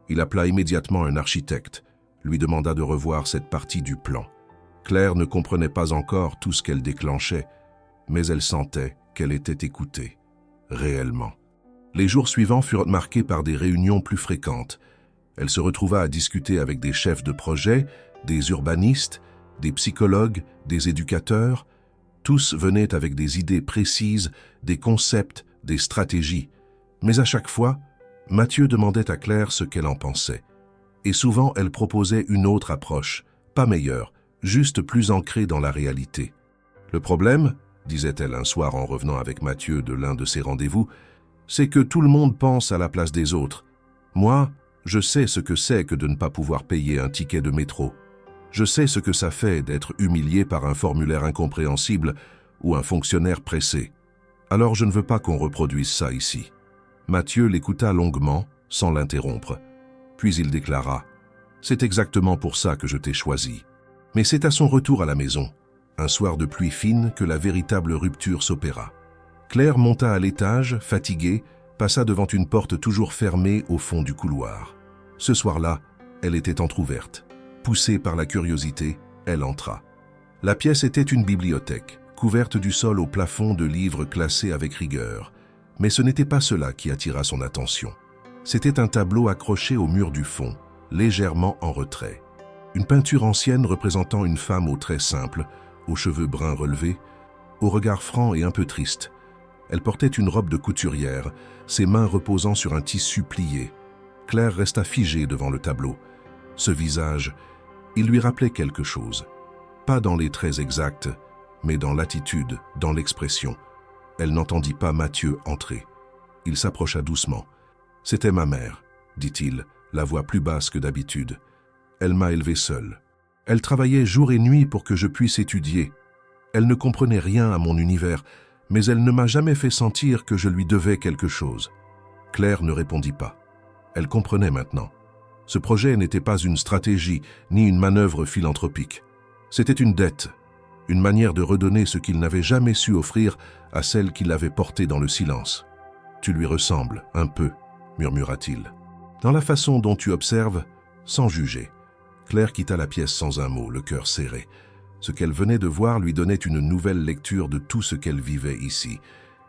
Il appela immédiatement un architecte, lui demanda de revoir cette partie du plan. Claire ne comprenait pas encore tout ce qu'elle déclenchait, mais elle sentait qu'elle était écoutée, réellement. Les jours suivants furent marqués par des réunions plus fréquentes. Elle se retrouva à discuter avec des chefs de projet, des urbanistes, des psychologues, des éducateurs. Tous venaient avec des idées précises, des concepts, des stratégies. Mais à chaque fois, Mathieu demandait à Claire ce qu'elle en pensait. Et souvent, elle proposait une autre approche, pas meilleure, juste plus ancrée dans la réalité. « Le problème, disait-elle un soir en revenant avec Mathieu de l'un de ses rendez-vous, c'est que tout le monde pense à la place des autres. Moi, je sais ce que c'est que de ne pas pouvoir payer un ticket de métro. Je sais ce que ça fait d'être humilié par un formulaire incompréhensible ou un fonctionnaire pressé. Alors je ne veux pas qu'on reproduise ça ici. » Mathieu l'écouta longuement, sans l'interrompre. Puis il déclara « C'est exactement pour ça que je t'ai choisi. » Mais c'est à son retour à la maison, un soir de pluie fine, que la véritable rupture s'opéra. Claire monta à l'étage, fatiguée, passa devant une porte toujours fermée au fond du couloir. Ce soir-là, elle était entr'ouverte. Poussée par la curiosité, elle entra. La pièce était une bibliothèque, couverte du sol au plafond de livres classés avec rigueur. Mais ce n'était pas cela qui attira son attention. C'était un tableau accroché au mur du fond, légèrement en retrait. Une peinture ancienne représentant une femme aux traits simples, aux cheveux bruns relevés, au regard franc et un peu triste. Elle portait une robe de couturière, ses mains reposant sur un tissu plié. Claire resta figée devant le tableau. Ce visage, il lui rappelait quelque chose. Pas dans les traits exacts, mais dans l'attitude, dans l'expression. Elle n'entendit pas Mathieu entrer. Il s'approcha doucement. « C'était ma mère, dit-il, la voix plus basse que d'habitude. Elle m'a élevé seule. Elle travaillait jour et nuit pour que je puisse étudier. Elle ne comprenait rien à mon univers, mais elle ne m'a jamais fait sentir que je lui devais quelque chose. » Claire ne répondit pas. Elle comprenait maintenant. Ce projet n'était pas une stratégie, ni une manœuvre philanthropique. C'était une dette, une manière de redonner ce qu'il n'avait jamais su offrir à celle qui l'avait porté dans le silence. « Tu lui ressembles, un peu, » murmura-t-il. « Dans la façon dont tu observes, sans juger. » Claire quitta la pièce sans un mot, le cœur serré. Ce qu'elle venait de voir lui donnait une nouvelle lecture de tout ce qu'elle vivait ici.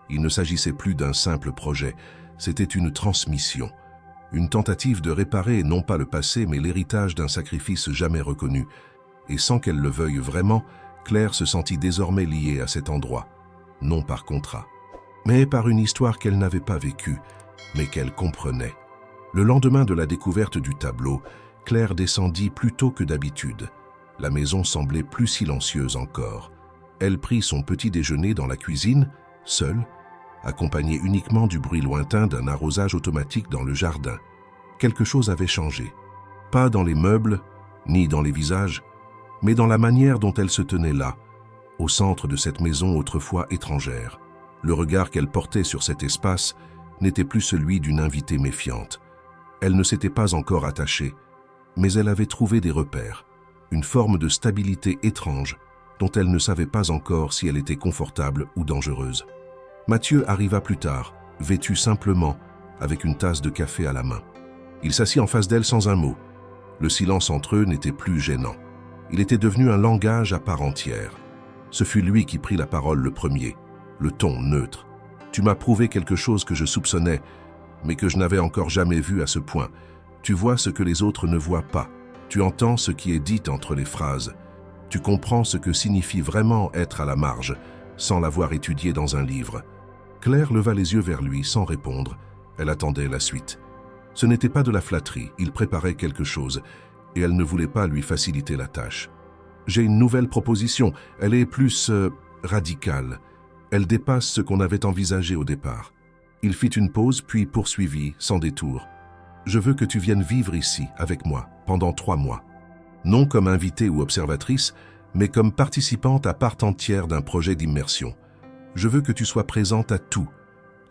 Il ne s'agissait plus d'un simple projet, c'était une transmission. Une tentative de réparer non pas le passé, mais l'héritage d'un sacrifice jamais reconnu. Et sans qu'elle le veuille vraiment, Claire se sentit désormais liée à cet endroit. Non par contrat, mais par une histoire qu'elle n'avait pas vécue, mais qu'elle comprenait. Le lendemain de la découverte du tableau, Claire descendit plus tôt que d'habitude. La maison semblait plus silencieuse encore. Elle prit son petit déjeuner dans la cuisine, seule, accompagnée uniquement du bruit lointain d'un arrosage automatique dans le jardin. Quelque chose avait changé. Pas dans les meubles, ni dans les visages, mais dans la manière dont elle se tenait là, au centre de cette maison autrefois étrangère. Le regard qu'elle portait sur cet espace n'était plus celui d'une invitée méfiante. Elle ne s'était pas encore attachée, mais elle avait trouvé des repères, une forme de stabilité étrange dont elle ne savait pas encore si elle était confortable ou dangereuse. Mathieu arriva plus tard, vêtu simplement, avec une tasse de café à la main. Il s'assit en face d'elle sans un mot. Le silence entre eux n'était plus gênant. Il était devenu un langage à part entière. Ce fut lui qui prit la parole le premier, le ton neutre. « Tu m'as prouvé quelque chose que je soupçonnais, mais que je n'avais encore jamais vu à ce point. Tu vois ce que les autres ne voient pas. Tu entends ce qui est dit entre les phrases. Tu comprends ce que signifie vraiment être à la marge, sans l'avoir étudié dans un livre. » Claire leva les yeux vers lui sans répondre. Elle attendait la suite. Ce n'était pas de la flatterie, il préparait quelque chose, et elle ne voulait pas lui faciliter la tâche. « J'ai une nouvelle proposition, elle est plus radicale. Elle dépasse ce qu'on avait envisagé au départ. » Il fit une pause, puis poursuivit, sans détour. « Je veux que tu viennes vivre ici, avec moi, pendant 3 mois. Non comme invitée ou observatrice, mais comme participante à part entière d'un projet d'immersion. Je veux que tu sois présente à tout.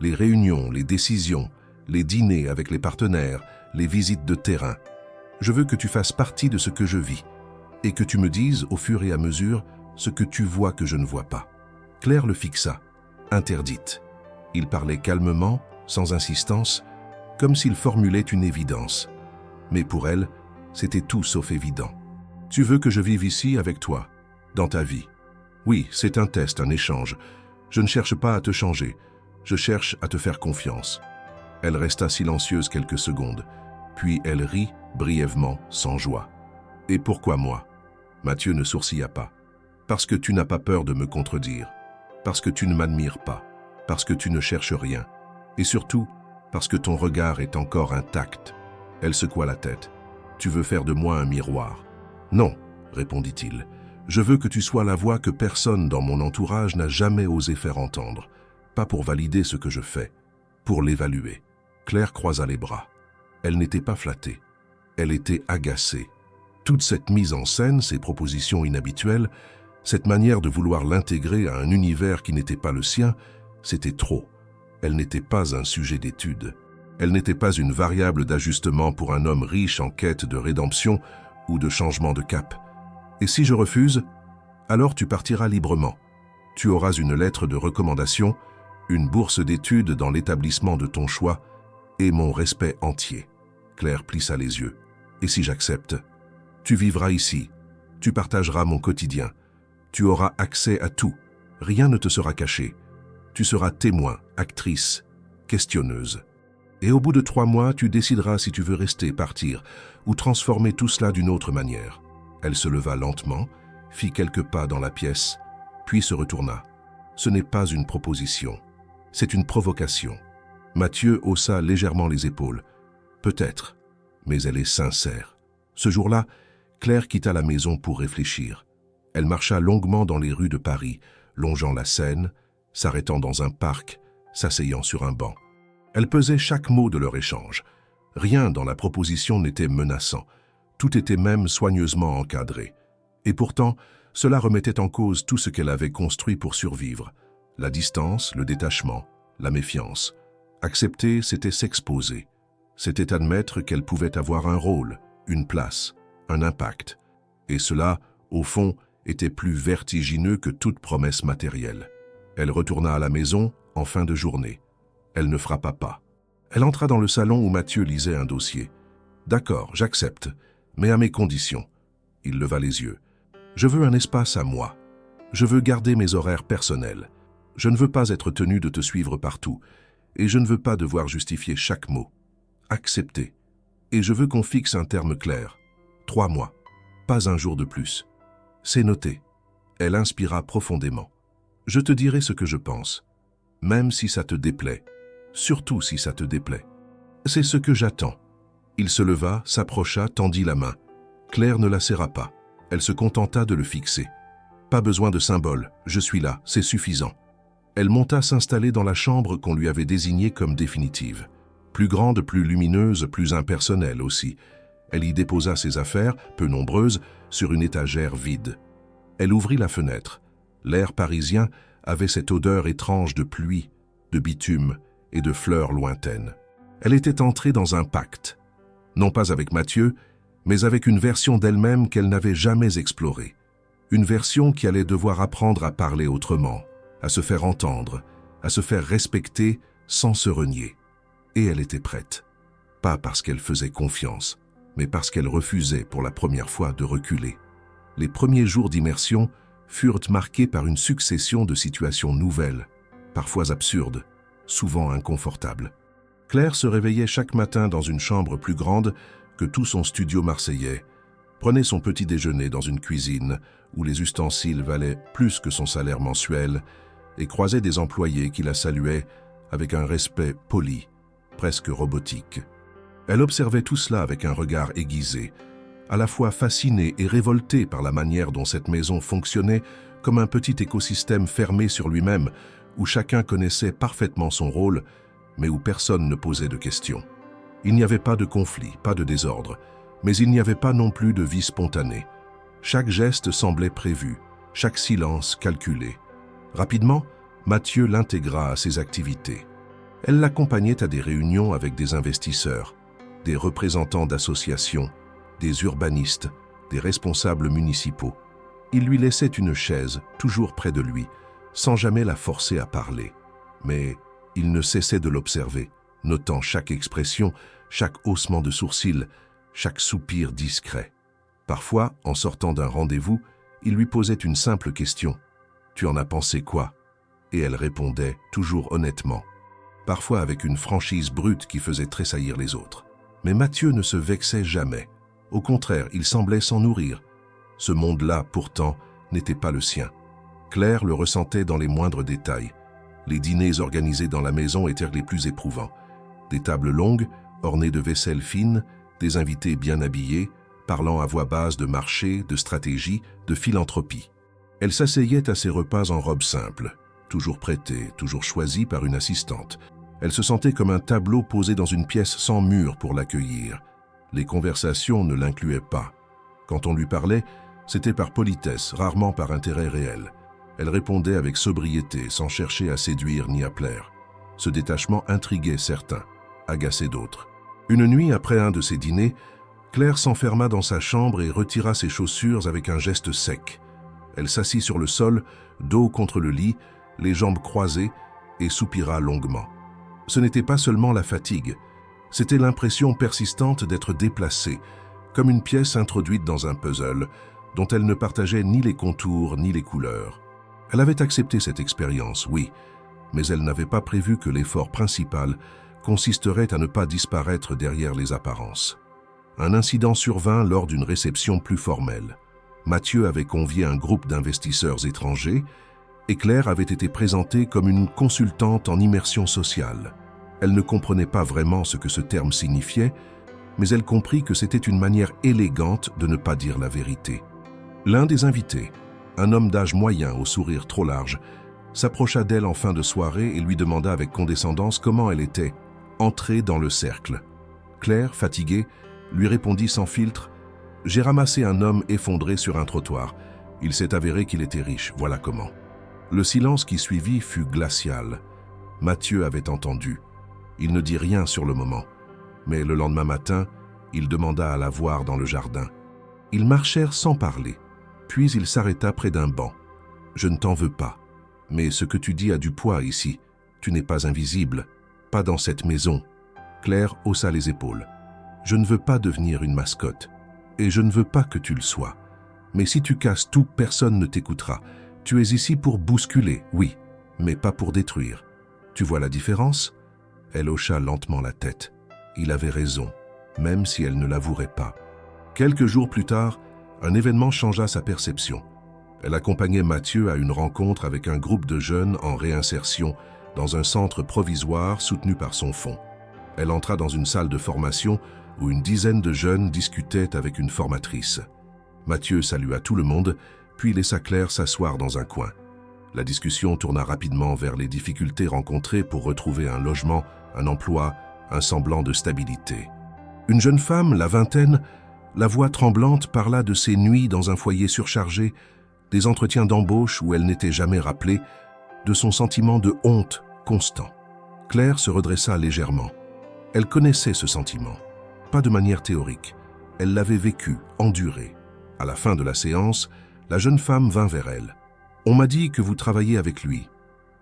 Les réunions, les décisions, les dîners avec les partenaires, les visites de terrain. Je veux que tu fasses partie de ce que je vis et que tu me dises au fur et à mesure ce que tu vois que je ne vois pas. » Claire le fixa, interdite. Il parlait calmement, sans insistance, comme s'il formulait une évidence. Mais pour elle, c'était tout sauf évident. « Tu veux que je vive ici avec toi, dans ta vie. Oui, c'est un test, un échange. Je ne cherche pas à te changer, je cherche à te faire confiance. » Elle resta silencieuse quelques secondes, puis elle rit brièvement, sans joie. « Et pourquoi moi ?» Mathieu ne sourcilla pas. « Parce que tu n'as pas peur de me contredire, parce que tu ne m'admires pas, parce que tu ne cherches rien, et surtout parce que ton regard est encore intact. » Elle secoua la tête. « Tu veux faire de moi un miroir ?»« Non, » répondit-il. « Je veux que tu sois la voix que personne dans mon entourage n'a jamais osé faire entendre. Pas pour valider ce que je fais, pour l'évaluer. » Claire croisa les bras. Elle n'était pas flattée. Elle était agacée. Toute cette mise en scène, ces propositions inhabituelles, cette manière de vouloir l'intégrer à un univers qui n'était pas le sien, c'était trop. Elle n'était pas un sujet d'étude. Elle n'était pas une variable d'ajustement pour un homme riche en quête de rédemption ou de changement de cap. Et si je refuse, alors tu partiras librement. Tu auras une lettre de recommandation, une bourse d'études dans l'établissement de ton choix et mon respect entier. Claire plissa les yeux. Et si j'accepte? Tu vivras ici, tu partageras mon quotidien, tu auras accès à tout, rien ne te sera caché. Tu seras témoin, actrice, questionneuse. Et au bout de 3 mois, tu décideras si tu veux rester, partir, ou transformer tout cela d'une autre manière. Elle se leva lentement, fit quelques pas dans la pièce, puis se retourna. Ce n'est pas une proposition, c'est une provocation. Mathieu haussa légèrement les épaules. Peut-être, mais elle est sincère. Ce jour-là, Claire quitta la maison pour réfléchir. Elle marcha longuement dans les rues de Paris, longeant la Seine, s'arrêtant dans un parc, s'asseyant sur un banc. Elle pesait chaque mot de leur échange. Rien dans la proposition n'était menaçant. Tout était même soigneusement encadré. Et pourtant, cela remettait en cause tout ce qu'elle avait construit pour survivre. La distance, le détachement, la méfiance. Accepter, c'était s'exposer. C'était admettre qu'elle pouvait avoir un rôle, une place, un impact. Et cela, au fond, était plus vertigineux que toute promesse matérielle. Elle retourna à la maison en fin de journée. Elle ne frappa pas. Elle entra dans le salon où Mathieu lisait un dossier. « D'accord, j'accepte, mais à mes conditions. » Il leva les yeux. « Je veux un espace à moi. Je veux garder mes horaires personnels. Je ne veux pas être tenu de te suivre partout, et je ne veux pas devoir justifier chaque mot. Accepter. Et je veux qu'on fixe un terme clair. 3 mois. Pas un jour de plus. » C'est noté. Elle inspira profondément. « Je te dirai ce que je pense, même si ça te déplaît, surtout si ça te déplaît. C'est ce que j'attends. » Il se leva, s'approcha, tendit la main. Claire ne la serra pas. Elle se contenta de le fixer. « Pas besoin de symbole, je suis là, c'est suffisant. » Elle monta s'installer dans la chambre qu'on lui avait désignée comme définitive. Plus grande, plus lumineuse, plus impersonnelle aussi. Elle y déposa ses affaires, peu nombreuses, sur une étagère vide. Elle ouvrit la fenêtre. L'air parisien avait cette odeur étrange de pluie, de bitume et de fleurs lointaines. Elle était entrée dans un pacte, non pas avec Mathieu, mais avec une version d'elle-même qu'elle n'avait jamais explorée. Une version qui allait devoir apprendre à parler autrement, à se faire entendre, à se faire respecter sans se renier. Et elle était prête. Pas parce qu'elle faisait confiance, mais parce qu'elle refusait pour la première fois de reculer. Les premiers jours d'immersion furent marqués par une succession de situations nouvelles, parfois absurdes, souvent inconfortables. Claire se réveillait chaque matin dans une chambre plus grande que tout son studio marseillais, prenait son petit déjeuner dans une cuisine où les ustensiles valaient plus que son salaire mensuel et croisait des employés qui la saluaient avec un respect poli, presque robotique. Elle observait tout cela avec un regard aiguisé, à la fois fascinée et révoltée par la manière dont cette maison fonctionnait comme un petit écosystème fermé sur lui-même, où chacun connaissait parfaitement son rôle, mais où personne ne posait de questions. Il n'y avait pas de conflit, pas de désordre, mais il n'y avait pas non plus de vie spontanée. Chaque geste semblait prévu, chaque silence calculé. Rapidement, Mathieu l'intégra à ses activités. Elle l'accompagnait à des réunions avec des investisseurs, des représentants d'associations, des urbanistes, des responsables municipaux. Il lui laissait une chaise, toujours près de lui, sans jamais la forcer à parler. Mais il ne cessait de l'observer, notant chaque expression, chaque haussement de sourcils, chaque soupir discret. Parfois, en sortant d'un rendez-vous, il lui posait une simple question. « Tu en as pensé quoi ?» Et elle répondait, toujours honnêtement, parfois avec une franchise brute qui faisait tressaillir les autres. Mais Mathieu ne se vexait jamais. Au contraire, il semblait s'en nourrir. Ce monde-là, pourtant, n'était pas le sien. Claire le ressentait dans les moindres détails. Les dîners organisés dans la maison étaient les plus éprouvants. Des tables longues, ornées de vaisselle fine, des invités bien habillés, parlant à voix basse de marché, de stratégie, de philanthropie. Elle s'asseyait à ses repas en robe simple, toujours prêtée, toujours choisie par une assistante. Elle se sentait comme un tableau posé dans une pièce sans mur pour l'accueillir. Les conversations ne l'incluaient pas. Quand on lui parlait, c'était par politesse, rarement par intérêt réel. Elle répondait avec sobriété, sans chercher à séduire ni à plaire. Ce détachement intriguait certains, agaçait d'autres. Une nuit, après un de ces dîners, Claire s'enferma dans sa chambre et retira ses chaussures avec un geste sec. Elle s'assit sur le sol, dos contre le lit, les jambes croisées, et soupira longuement. Ce n'était pas seulement la fatigue, c'était l'impression persistante d'être déplacée, comme une pièce introduite dans un puzzle, dont elle ne partageait ni les contours ni les couleurs. Elle avait accepté cette expérience, oui, mais elle n'avait pas prévu que l'effort principal consisterait à ne pas disparaître derrière les apparences. Un incident survint lors d'une réception plus formelle. Mathieu avait convié un groupe d'investisseurs étrangers et Claire avait été présentée comme une consultante en immersion sociale. Elle ne comprenait pas vraiment ce que ce terme signifiait, mais elle comprit que c'était une manière élégante de ne pas dire la vérité. L'un des invités, un homme d'âge moyen au sourire trop large, s'approcha d'elle en fin de soirée et lui demanda avec condescendance comment elle était entrée dans le cercle. Claire, fatiguée, lui répondit sans filtre « J'ai ramassé un homme effondré sur un trottoir. Il s'est avéré qu'il était riche, voilà comment. » Le silence qui suivit fut glacial. Mathieu avait entendu. Il ne dit rien sur le moment, mais le lendemain matin, il demanda à la voir dans le jardin. Ils marchèrent sans parler, puis il s'arrêta près d'un banc. « Je ne t'en veux pas, mais ce que tu dis a du poids ici. Tu n'es pas invisible, pas dans cette maison. » Claire haussa les épaules. « Je ne veux pas devenir une mascotte, et je ne veux pas que tu le sois. Mais si tu casses tout, personne ne t'écoutera. Tu es ici pour bousculer, oui, mais pas pour détruire. Tu vois la différence ?» Elle hocha lentement la tête. Il avait raison, même si elle ne l'avouerait pas. Quelques jours plus tard, un événement changea sa perception. Elle accompagnait Mathieu à une rencontre avec un groupe de jeunes en réinsertion dans un centre provisoire soutenu par son fonds. Elle entra dans une salle de formation où une dizaine de jeunes discutaient avec une formatrice. Mathieu salua tout le monde, puis laissa Claire s'asseoir dans un coin. La discussion tourna rapidement vers les difficultés rencontrées pour retrouver un logement, un emploi, un semblant de stabilité. Une jeune femme, la vingtaine, la voix tremblante, parla de ses nuits dans un foyer surchargé, des entretiens d'embauche où elle n'était jamais rappelée, de son sentiment de honte constant. Claire se redressa légèrement. Elle connaissait ce sentiment, pas de manière théorique. Elle l'avait vécu, enduré. À la fin de la séance, la jeune femme vint vers elle. « On m'a dit que vous travaillez avec lui,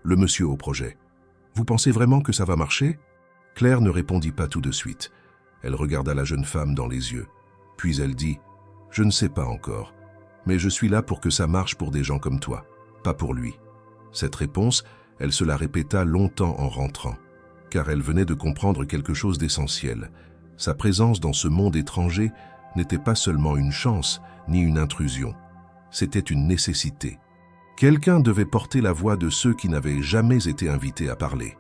le monsieur au projet. Vous pensez vraiment que ça va marcher ?» Claire ne répondit pas tout de suite. Elle regarda la jeune femme dans les yeux. Puis elle dit « Je ne sais pas encore, mais je suis là pour que ça marche pour des gens comme toi, pas pour lui. » Cette réponse, elle se la répéta longtemps en rentrant, car elle venait de comprendre quelque chose d'essentiel. Sa présence dans ce monde étranger n'était pas seulement une chance ni une intrusion. C'était une nécessité. Quelqu'un devait porter la voix de ceux qui n'avaient jamais été invités à parler.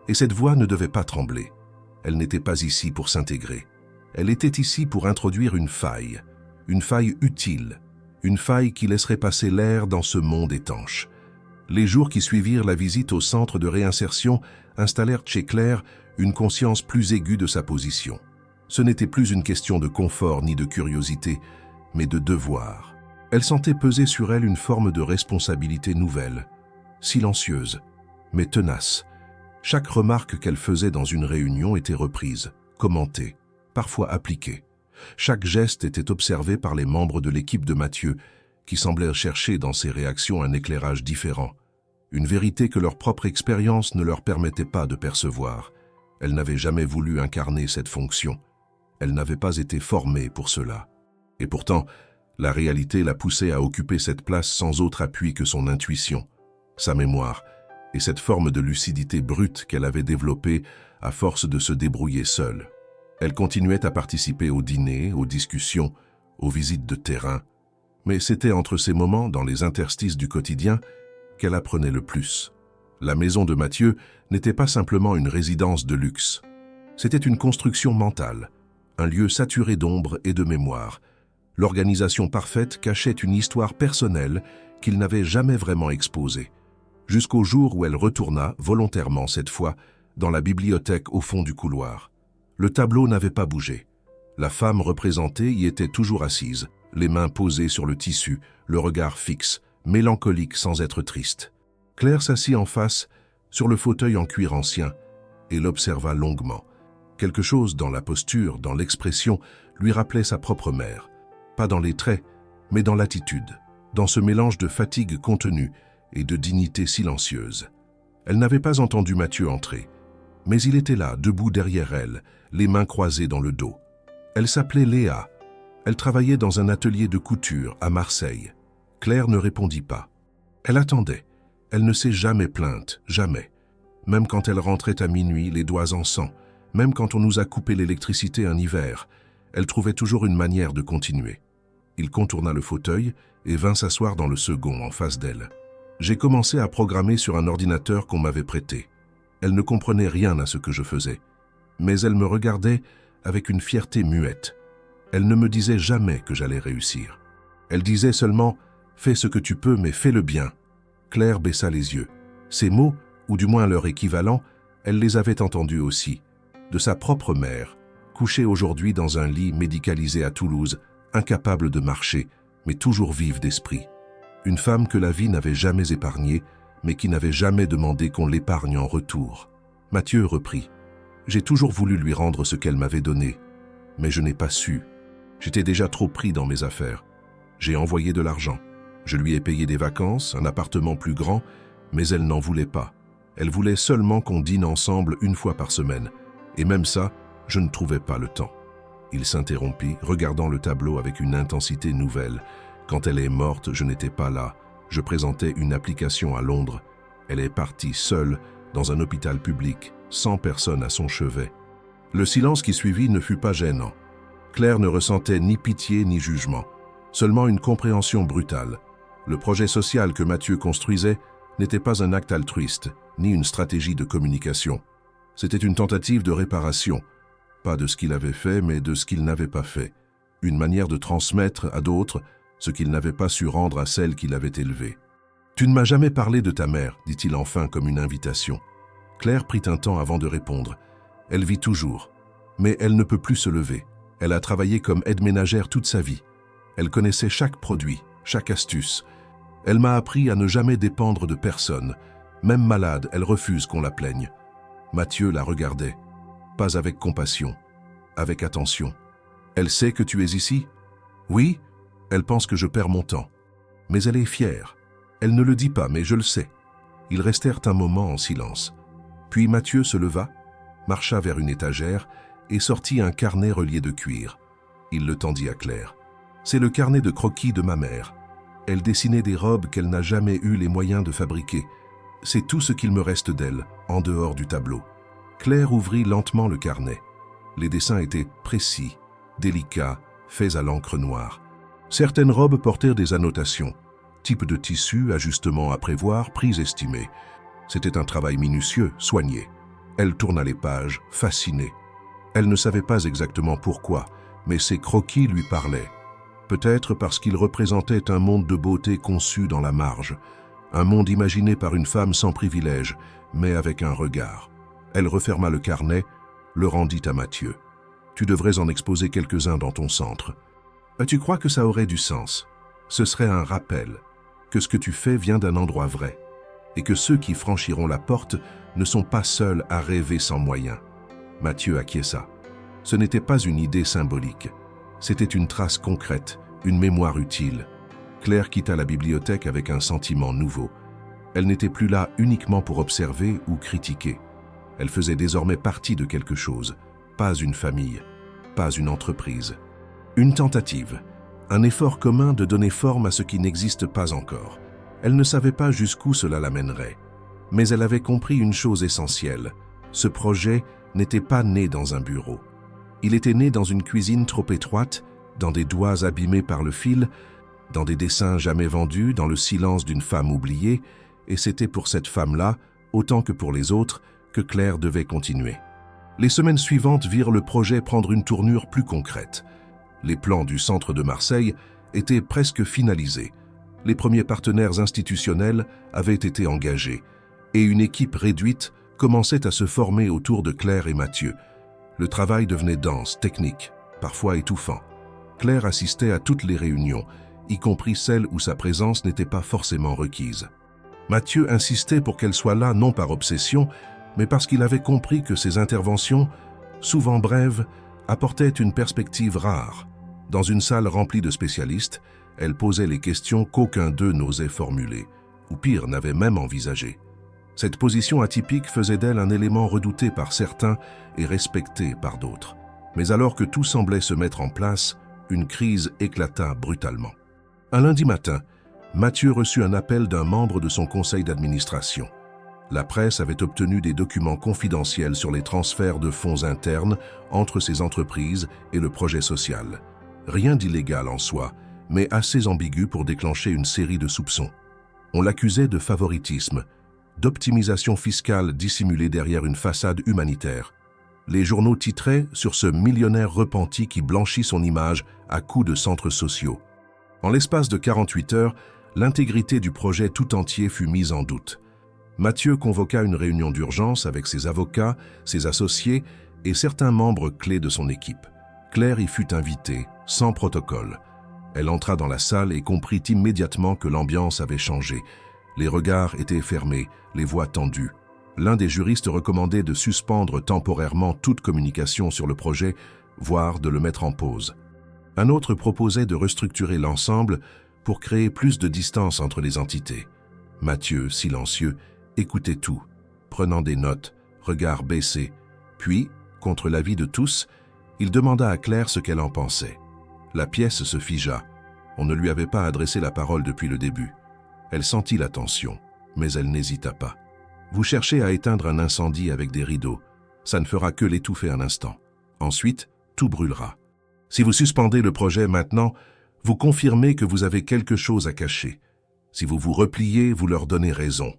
Et cette voix ne devait pas trembler. Elle n'était pas ici pour s'intégrer. Elle était ici pour introduire une faille utile, une faille qui laisserait passer l'air dans ce monde étanche. Les jours qui suivirent la visite au centre de réinsertion installèrent chez Claire une conscience plus aiguë de sa position. Ce n'était plus une question de confort ni de curiosité, mais de devoir. Elle sentait peser sur elle une forme de responsabilité nouvelle, silencieuse, mais tenace. Chaque remarque qu'elle faisait dans une réunion était reprise, commentée, parfois appliquée. Chaque geste était observé par les membres de l'équipe de Mathieu, qui semblaient chercher dans ses réactions un éclairage différent, une vérité que leur propre expérience ne leur permettait pas de percevoir. Elle n'avait jamais voulu incarner cette fonction. Elle n'avait pas été formée pour cela. Et pourtant, la réalité la poussait à occuper cette place sans autre appui que son intuition, sa mémoire, et cette forme de lucidité brute qu'elle avait développée à force de se débrouiller seule. Elle continuait à participer aux dîners, aux discussions, aux visites de terrain, mais c'était entre ces moments, dans les interstices du quotidien, qu'elle apprenait le plus. La maison de Mathieu n'était pas simplement une résidence de luxe. C'était une construction mentale, un lieu saturé d'ombre et de mémoire. L'organisation parfaite cachait une histoire personnelle qu'il n'avait jamais vraiment exposée, jusqu'au jour où elle retourna, volontairement cette fois, dans la bibliothèque au fond du couloir. Le tableau n'avait pas bougé. La femme représentée y était toujours assise, les mains posées sur le tissu, le regard fixe, mélancolique sans être triste. Claire s'assit en face, sur le fauteuil en cuir ancien, et l'observa longuement. Quelque chose dans la posture, dans l'expression, lui rappelait sa propre mère. Pas dans les traits, mais dans l'attitude, dans ce mélange de fatigue contenue et de dignité silencieuse. Elle n'avait pas entendu Mathieu entrer, mais il était là, debout derrière elle, les mains croisées dans le dos. Elle s'appelait Léa. Elle travaillait dans un atelier de couture à Marseille. Claire ne répondit pas. Elle attendait. Elle ne s'est jamais plainte, jamais. Même quand elle rentrait à minuit, les doigts en sang, même quand on nous a coupé l'électricité un hiver, elle trouvait toujours une manière de continuer. Il contourna le fauteuil et vint s'asseoir dans le second, en face d'elle. J'ai commencé à programmer sur un ordinateur qu'on m'avait prêté. Elle ne comprenait rien à ce que je faisais, mais elle me regardait avec une fierté muette. Elle ne me disait jamais que j'allais réussir. Elle disait seulement « Fais ce que tu peux, mais fais-le bien ». Claire baissa les yeux. Ces mots, ou du moins leur équivalent, elle les avait entendus aussi, de sa propre mère, couchée aujourd'hui dans un lit médicalisé à Toulouse, incapable de marcher, mais toujours vive d'esprit. Une femme que la vie n'avait jamais épargnée, mais qui n'avait jamais demandé qu'on l'épargne en retour. Mathieu reprit. J'ai toujours voulu lui rendre ce qu'elle m'avait donné, mais je n'ai pas su. J'étais déjà trop pris dans mes affaires. J'ai envoyé de l'argent. Je lui ai payé des vacances, un appartement plus grand, mais elle n'en voulait pas. Elle voulait seulement qu'on dîne ensemble une fois par semaine. Et même ça, je ne trouvais pas le temps. Il s'interrompit, regardant le tableau avec une intensité nouvelle. Quand elle est morte, je n'étais pas là. Je présentais une application à Londres. Elle est partie seule, dans un hôpital public, sans personne à son chevet. Le silence qui suivit ne fut pas gênant. Claire ne ressentait ni pitié ni jugement, seulement une compréhension brutale. Le projet social que Mathieu construisait n'était pas un acte altruiste, ni une stratégie de communication. C'était une tentative de réparation, pas de ce qu'il avait fait, mais de ce qu'il n'avait pas fait. Une manière de transmettre à d'autres ce qu'il n'avait pas su rendre à celle qui l'avait élevé. « Tu ne m'as jamais parlé de ta mère, dit-il enfin comme une invitation. Claire prit un temps avant de répondre. Elle vit toujours, mais elle ne peut plus se lever. Elle a travaillé comme aide ménagère toute sa vie. Elle connaissait chaque produit, chaque astuce. Elle m'a appris à ne jamais dépendre de personne. Même malade, elle refuse qu'on la plaigne. » Mathieu la regardait, pas avec compassion, avec attention. « Elle sait que tu es ici ? » ?»« Oui, elle pense que je perds mon temps. Mais elle est fière. Elle ne le dit pas, mais je le sais. » Ils restèrent un moment en silence. Puis Mathieu se leva, marcha vers une étagère et sortit un carnet relié de cuir. Il le tendit à Claire. « C'est le carnet de croquis de ma mère. Elle dessinait des robes qu'elle n'a jamais eu les moyens de fabriquer. C'est tout ce qu'il me reste d'elle, en dehors du tableau. » Claire ouvrit lentement le carnet. Les dessins étaient précis, délicats, faits à l'encre noire. Certaines robes portèrent des annotations. Type de tissu, ajustement à prévoir, prix estimé. C'était un travail minutieux, soigné. Elle tourna les pages, fascinée. Elle ne savait pas exactement pourquoi, mais ces croquis lui parlaient. Peut-être parce qu'ils représentaient un monde de beauté conçu dans la marge, un monde imaginé par une femme sans privilège, mais avec un regard. Elle referma le carnet, le rendit à Mathieu. « Tu devrais en exposer quelques-uns dans ton centre. Tu crois que ça aurait du sens? Ce serait un rappel que ce que tu fais vient d'un endroit vrai et que ceux qui franchiront la porte ne sont pas seuls à rêver sans moyens. » Mathieu acquiesça. Ce n'était pas une idée symbolique. C'était une trace concrète, une mémoire utile. Claire quitta la bibliothèque avec un sentiment nouveau. Elle n'était plus là uniquement pour observer ou critiquer. Elle faisait désormais partie de quelque chose, pas une famille, pas une entreprise. Une tentative, un effort commun de donner forme à ce qui n'existe pas encore. Elle ne savait pas jusqu'où cela l'amènerait, mais elle avait compris une chose essentielle. Ce projet n'était pas né dans un bureau. Il était né dans une cuisine trop étroite, dans des doigts abîmés par le fil, dans des dessins jamais vendus, dans le silence d'une femme oubliée, et c'était pour cette femme-là, autant que pour les autres, que Claire devait continuer. Les semaines suivantes virent le projet prendre une tournure plus concrète. Les plans du centre de Marseille étaient presque finalisés. Les premiers partenaires institutionnels avaient été engagés, et une équipe réduite commençait à se former autour de Claire et Mathieu. Le travail devenait dense, technique, parfois étouffant. Claire assistait à toutes les réunions, y compris celles où sa présence n'était pas forcément requise. Mathieu insistait pour qu'elle soit là non par obsession, mais parce qu'il avait compris que ses interventions, souvent brèves, apportaient une perspective rare. Dans une salle remplie de spécialistes, elle posait les questions qu'aucun d'eux n'osait formuler, ou pire, n'avait même envisagé. Cette position atypique faisait d'elle un élément redouté par certains et respecté par d'autres. Mais alors que tout semblait se mettre en place, une crise éclata brutalement. Un lundi matin, Mathieu reçut un appel d'un membre de son conseil d'administration. La presse avait obtenu des documents confidentiels sur les transferts de fonds internes entre ces entreprises et le projet social. Rien d'illégal en soi, mais assez ambigu pour déclencher une série de soupçons. On l'accusait de favoritisme, d'optimisation fiscale dissimulée derrière une façade humanitaire. Les journaux titraient sur ce millionnaire repenti qui blanchit son image à coups de centres sociaux. En l'espace de 48 heures, l'intégrité du projet tout entier fut mise en doute. Mathieu convoqua une réunion d'urgence avec ses avocats, ses associés et certains membres clés de son équipe. Claire y fut invitée, sans protocole. Elle entra dans la salle et comprit immédiatement que l'ambiance avait changé. Les regards étaient fermés, les voix tendues. L'un des juristes recommandait de suspendre temporairement toute communication sur le projet, voire de le mettre en pause. Un autre proposait de restructurer l'ensemble pour créer plus de distance entre les entités. Mathieu, silencieux, écoutait tout, prenant des notes, regard baissé. Puis, contre l'avis de tous, il demanda à Claire ce qu'elle en pensait. La pièce se figea. On ne lui avait pas adressé la parole depuis le début. Elle sentit la tension, mais elle n'hésita pas. Vous cherchez à éteindre un incendie avec des rideaux. Ça ne fera que l'étouffer un instant. Ensuite, tout brûlera. Si vous suspendez le projet maintenant, vous confirmez que vous avez quelque chose à cacher. Si vous vous repliez, vous leur donnez raison.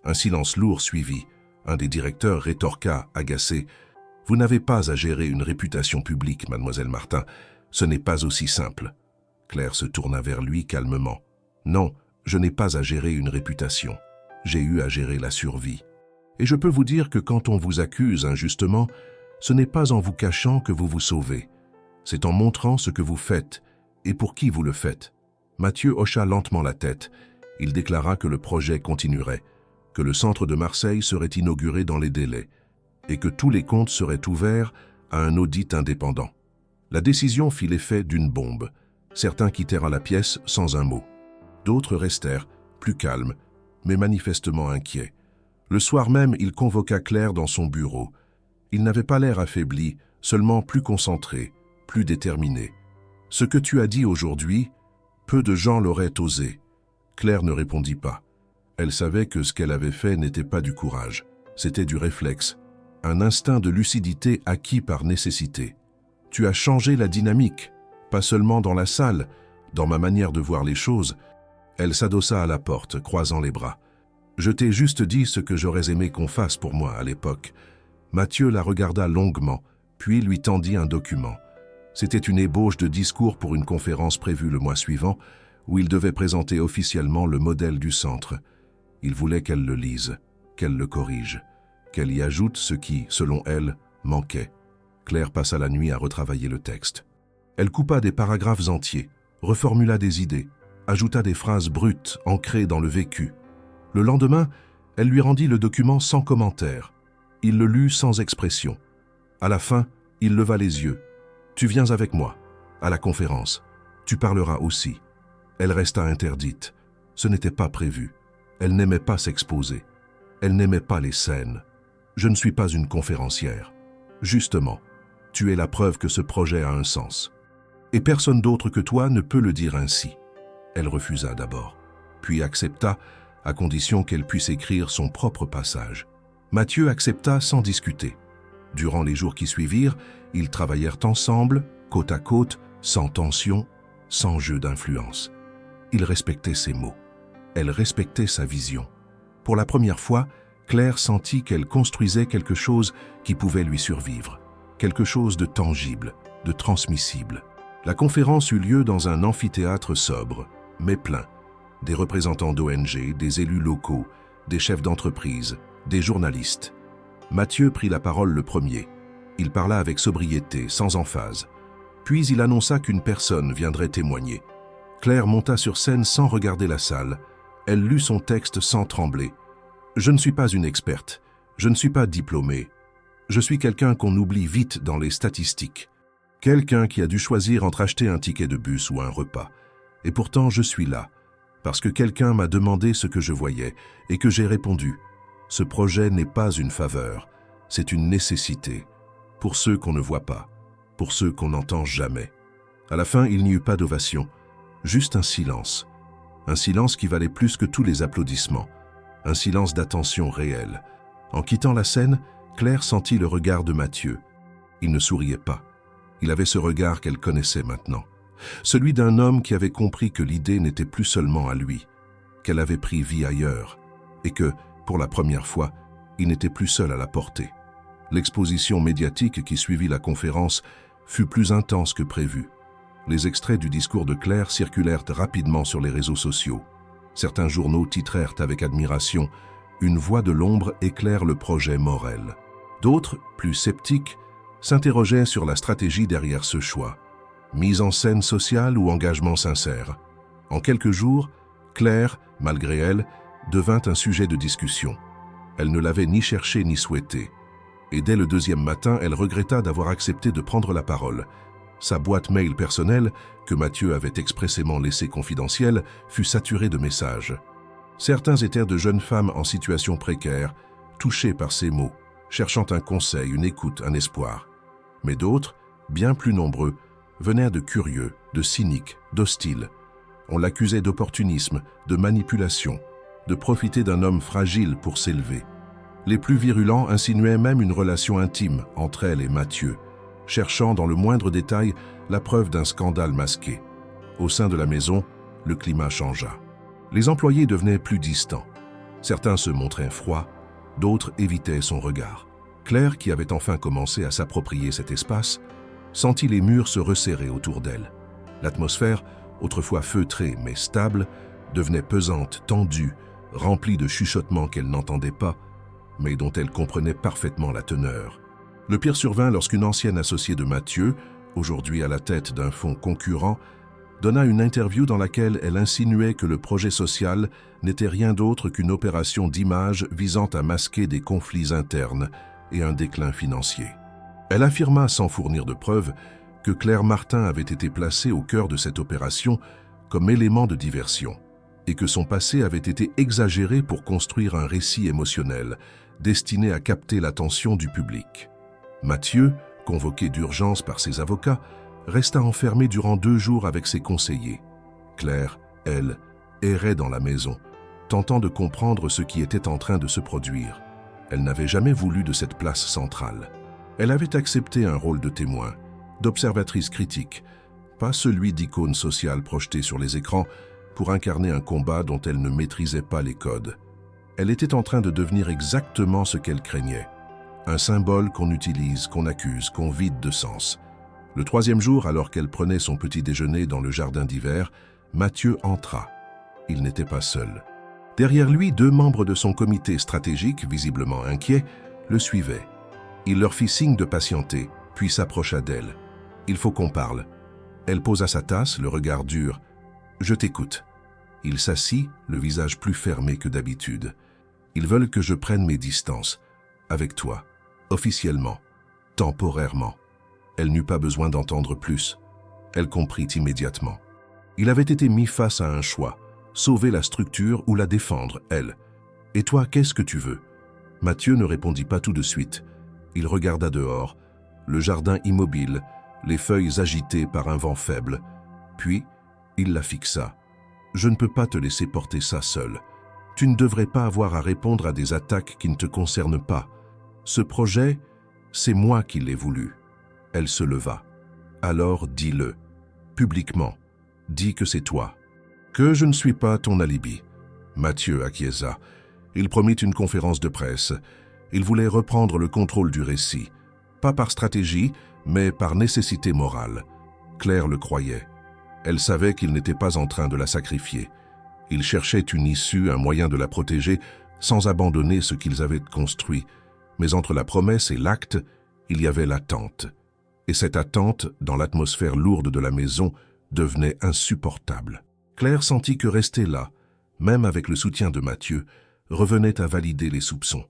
Un silence lourd suivit. Un des directeurs rétorqua, agacé. « Vous n'avez pas à gérer une réputation publique, mademoiselle Martin. Ce n'est pas aussi simple. » Claire se tourna vers lui calmement. « Non, je n'ai pas à gérer une réputation. J'ai eu à gérer la survie. Et je peux vous dire que quand on vous accuse injustement, ce n'est pas en vous cachant que vous vous sauvez. C'est en montrant ce que vous faites et pour qui vous le faites. » Mathieu hocha lentement la tête. Il déclara que le projet continuerait, que le centre de Marseille serait inauguré dans les délais et que tous les comptes seraient ouverts à un audit indépendant. La décision fit l'effet d'une bombe. Certains quittèrent la pièce sans un mot. D'autres restèrent, plus calmes, mais manifestement inquiets. Le soir même, il convoqua Claire dans son bureau. Il n'avait pas l'air affaibli, seulement plus concentré, plus déterminé. « Ce que tu as dit aujourd'hui, peu de gens l'auraient osé. » Claire ne répondit pas. Elle savait que ce qu'elle avait fait n'était pas du courage, c'était du réflexe, un instinct de lucidité acquis par nécessité. « Tu as changé la dynamique, pas seulement dans la salle, dans ma manière de voir les choses. » Elle s'adossa à la porte, croisant les bras. « Je t'ai juste dit ce que j'aurais aimé qu'on fasse pour moi à l'époque. » Mathieu la regarda longuement, puis lui tendit un document. C'était une ébauche de discours pour une conférence prévue le mois suivant, où il devait présenter officiellement le modèle du centre. Il voulait qu'elle le lise, qu'elle le corrige, qu'elle y ajoute ce qui, selon elle, manquait. Claire passa la nuit à retravailler le texte. Elle coupa des paragraphes entiers, reformula des idées, ajouta des phrases brutes, ancrées dans le vécu. Le lendemain, elle lui rendit le document sans commentaire. Il le lut sans expression. À la fin, il leva les yeux. « Tu viens avec moi, à la conférence. Tu parleras aussi. » Elle resta interdite. Ce n'était pas prévu. Elle n'aimait pas s'exposer. Elle n'aimait pas les scènes. « Je ne suis pas une conférencière. Justement, tu es la preuve que ce projet a un sens. Et personne d'autre que toi ne peut le dire ainsi. » Elle refusa d'abord, puis accepta, à condition qu'elle puisse écrire son propre passage. Mathieu accepta sans discuter. Durant les jours qui suivirent, ils travaillèrent ensemble, côte à côte, sans tension, sans jeu d'influence. Il respectait ses mots. Elle respectait sa vision. Pour la première fois, Claire sentit qu'elle construisait quelque chose qui pouvait lui survivre, quelque chose de tangible, de transmissible. La conférence eut lieu dans un amphithéâtre sobre, mais plein. Des représentants d'ONG, des élus locaux, des chefs d'entreprise, des journalistes. Mathieu prit la parole le premier. Il parla avec sobriété, sans emphase. Puis il annonça qu'une personne viendrait témoigner. Claire monta sur scène sans regarder la salle. Elle lut son texte sans trembler. « Je ne suis pas une experte. Je ne suis pas diplômée. Je suis quelqu'un qu'on oublie vite dans les statistiques. Quelqu'un qui a dû choisir entre acheter un ticket de bus ou un repas. Et pourtant, je suis là, parce que quelqu'un m'a demandé ce que je voyais et que j'ai répondu. Ce projet n'est pas une faveur, c'est une nécessité, pour ceux qu'on ne voit pas, pour ceux qu'on n'entend jamais. » À la fin, il n'y eut pas d'ovation, juste un silence qui valait plus que tous les applaudissements, un silence d'attention réelle. En quittant la scène, Claire sentit le regard de Mathieu. Il ne souriait pas. Il avait ce regard qu'elle connaissait maintenant, celui d'un homme qui avait compris que l'idée n'était plus seulement à lui, qu'elle avait pris vie ailleurs, et que, pour la première fois, il n'était plus seul à la porter. L'exposition médiatique qui suivit la conférence fut plus intense que prévu. Les extraits du discours de Claire circulèrent rapidement sur les réseaux sociaux. Certains journaux titrèrent avec admiration « Une voix de l'ombre éclaire le projet Morel ». D'autres, plus sceptiques, s'interrogeaient sur la stratégie derrière ce choix. Mise en scène sociale ou engagement sincère? En quelques jours, Claire, malgré elle, devint un sujet de discussion. Elle ne l'avait ni cherché ni souhaité. Et dès le deuxième matin, elle regretta d'avoir accepté de prendre la parole. Sa boîte mail personnelle, que Mathieu avait expressément laissée confidentielle, fut saturée de messages. Certains étaient de jeunes femmes en situation précaire, touchées par ces mots, cherchant un conseil, une écoute, un espoir. Mais d'autres, bien plus nombreux, venaient de curieux, de cyniques, d'hostiles. On l'accusait d'opportunisme, de manipulation, de profiter d'un homme fragile pour s'élever. Les plus virulents insinuaient même une relation intime entre elle et Mathieu, cherchant dans le moindre détail la preuve d'un scandale masqué. Au sein de la maison, le climat changea. Les employés devenaient plus distants. Certains se montraient froids, d'autres évitaient son regard. Claire, qui avait enfin commencé à s'approprier cet espace, sentit les murs se resserrer autour d'elle. L'atmosphère, autrefois feutrée mais stable, devenait pesante, tendue, remplie de chuchotements qu'elle n'entendait pas, mais dont elle comprenait parfaitement la teneur. Le pire survint lorsqu'une ancienne associée de Mathieu, aujourd'hui à la tête d'un fonds concurrent, donna une interview dans laquelle elle insinuait que le projet social n'était rien d'autre qu'une opération d'image visant à masquer des conflits internes et un déclin financier. Elle affirma sans fournir de preuves que Claire Martin avait été placée au cœur de cette opération comme élément de diversion et que son passé avait été exagéré pour construire un récit émotionnel destiné à capter l'attention du public. Mathieu, convoqué d'urgence par ses avocats, resta enfermé durant 2 jours avec ses conseillers. Claire, elle, errait dans la maison, tentant de comprendre ce qui était en train de se produire. Elle n'avait jamais voulu de cette place centrale. Elle avait accepté un rôle de témoin, d'observatrice critique, pas celui d'icône sociale projetée sur les écrans pour incarner un combat dont elle ne maîtrisait pas les codes. Elle était en train de devenir exactement ce qu'elle craignait. Un symbole qu'on utilise, qu'on accuse, qu'on vide de sens. Le 3e jour, alors qu'elle prenait son petit déjeuner dans le jardin d'hiver, Mathieu entra. Il n'était pas seul. Derrière lui, 2 membres de son comité stratégique, visiblement inquiets, le suivaient. Il leur fit signe de patienter, puis s'approcha d'elle. « Il faut qu'on parle. » Elle posa sa tasse, le regard dur. « Je t'écoute. » Il s'assit, le visage plus fermé que d'habitude. « Ils veulent que je prenne mes distances. Avec toi. Officiellement. Temporairement. » Elle n'eut pas besoin d'entendre plus. Elle comprit immédiatement. Il avait été mis face à un choix. Sauver la structure ou la défendre, elle. « Et toi, qu'est-ce que tu veux ?» Mathieu ne répondit pas tout de suite. Il regarda dehors, le jardin immobile, les feuilles agitées par un vent faible. Puis, il la fixa. « Je ne peux pas te laisser porter ça seul. Tu ne devrais pas avoir à répondre à des attaques qui ne te concernent pas. Ce projet, c'est moi qui l'ai voulu. » Elle se leva. « Alors dis-le, publiquement. Dis que c'est toi. Que je ne suis pas ton alibi. » Mathieu acquiesça. Il promit une conférence de presse. Il voulait reprendre le contrôle du récit. Pas par stratégie, mais par nécessité morale. Claire le croyait. Elle savait qu'il n'était pas en train de la sacrifier. Il cherchait une issue, un moyen de la protéger, sans abandonner ce qu'ils avaient construit. Mais entre la promesse et l'acte, il y avait l'attente. Et cette attente, dans l'atmosphère lourde de la maison, devenait insupportable. Claire sentit que rester là, même avec le soutien de Mathieu, revenait à valider les soupçons.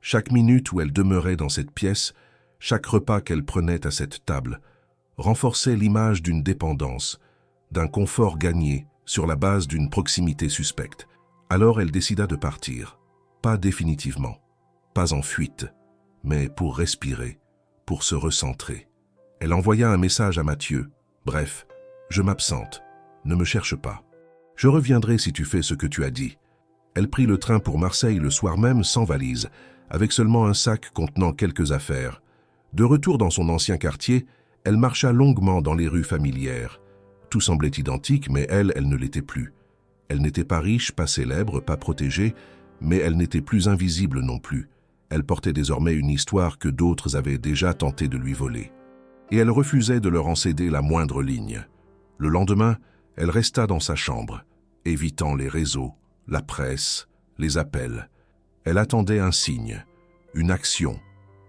Chaque minute où elle demeurait dans cette pièce, chaque repas qu'elle prenait à cette table, renforçait l'image d'une dépendance, d'un confort gagné sur la base d'une proximité suspecte. Alors elle décida de partir, pas définitivement, pas en fuite, mais pour respirer, pour se recentrer. Elle envoya un message à Mathieu. « Bref, je m'absente, ne me cherche pas. Je reviendrai si tu fais ce que tu as dit. » Elle prit le train pour Marseille le soir même sans valise, avec seulement un sac contenant quelques affaires. De retour dans son ancien quartier, elle marcha longuement dans les rues familières. Tout semblait identique, mais elle ne l'était plus. Elle n'était pas riche, pas célèbre, pas protégée, mais elle n'était plus invisible non plus. Elle portait désormais une histoire que d'autres avaient déjà tenté de lui voler. Et elle refusait de leur en céder la moindre ligne. Le lendemain, elle resta dans sa chambre, évitant les réseaux, la presse, les appels. Elle attendait un signe, une action,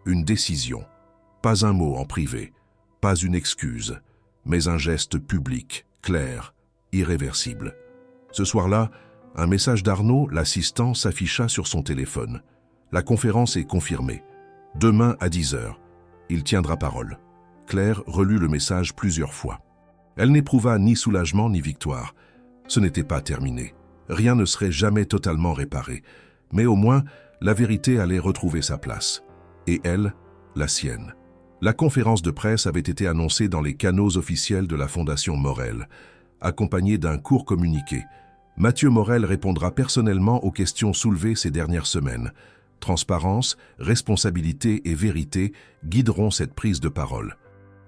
une décision. Pas un mot en privé, pas une excuse, mais un geste public, clair, irréversible. Ce soir-là, un message d'Arnaud, l'assistant, s'afficha sur son téléphone. La conférence est confirmée. Demain à 10h. Il tiendra parole. Claire relut le message plusieurs fois. Elle n'éprouva ni soulagement ni victoire. Ce n'était pas terminé. Rien ne serait jamais totalement réparé. Mais au moins, la vérité allait retrouver sa place. Et elle, la sienne. La conférence de presse avait été annoncée dans les canaux officiels de la Fondation Morel, accompagnée d'un court communiqué. Mathieu Morel répondra personnellement aux questions soulevées ces dernières semaines. Transparence, responsabilité et vérité guideront cette prise de parole.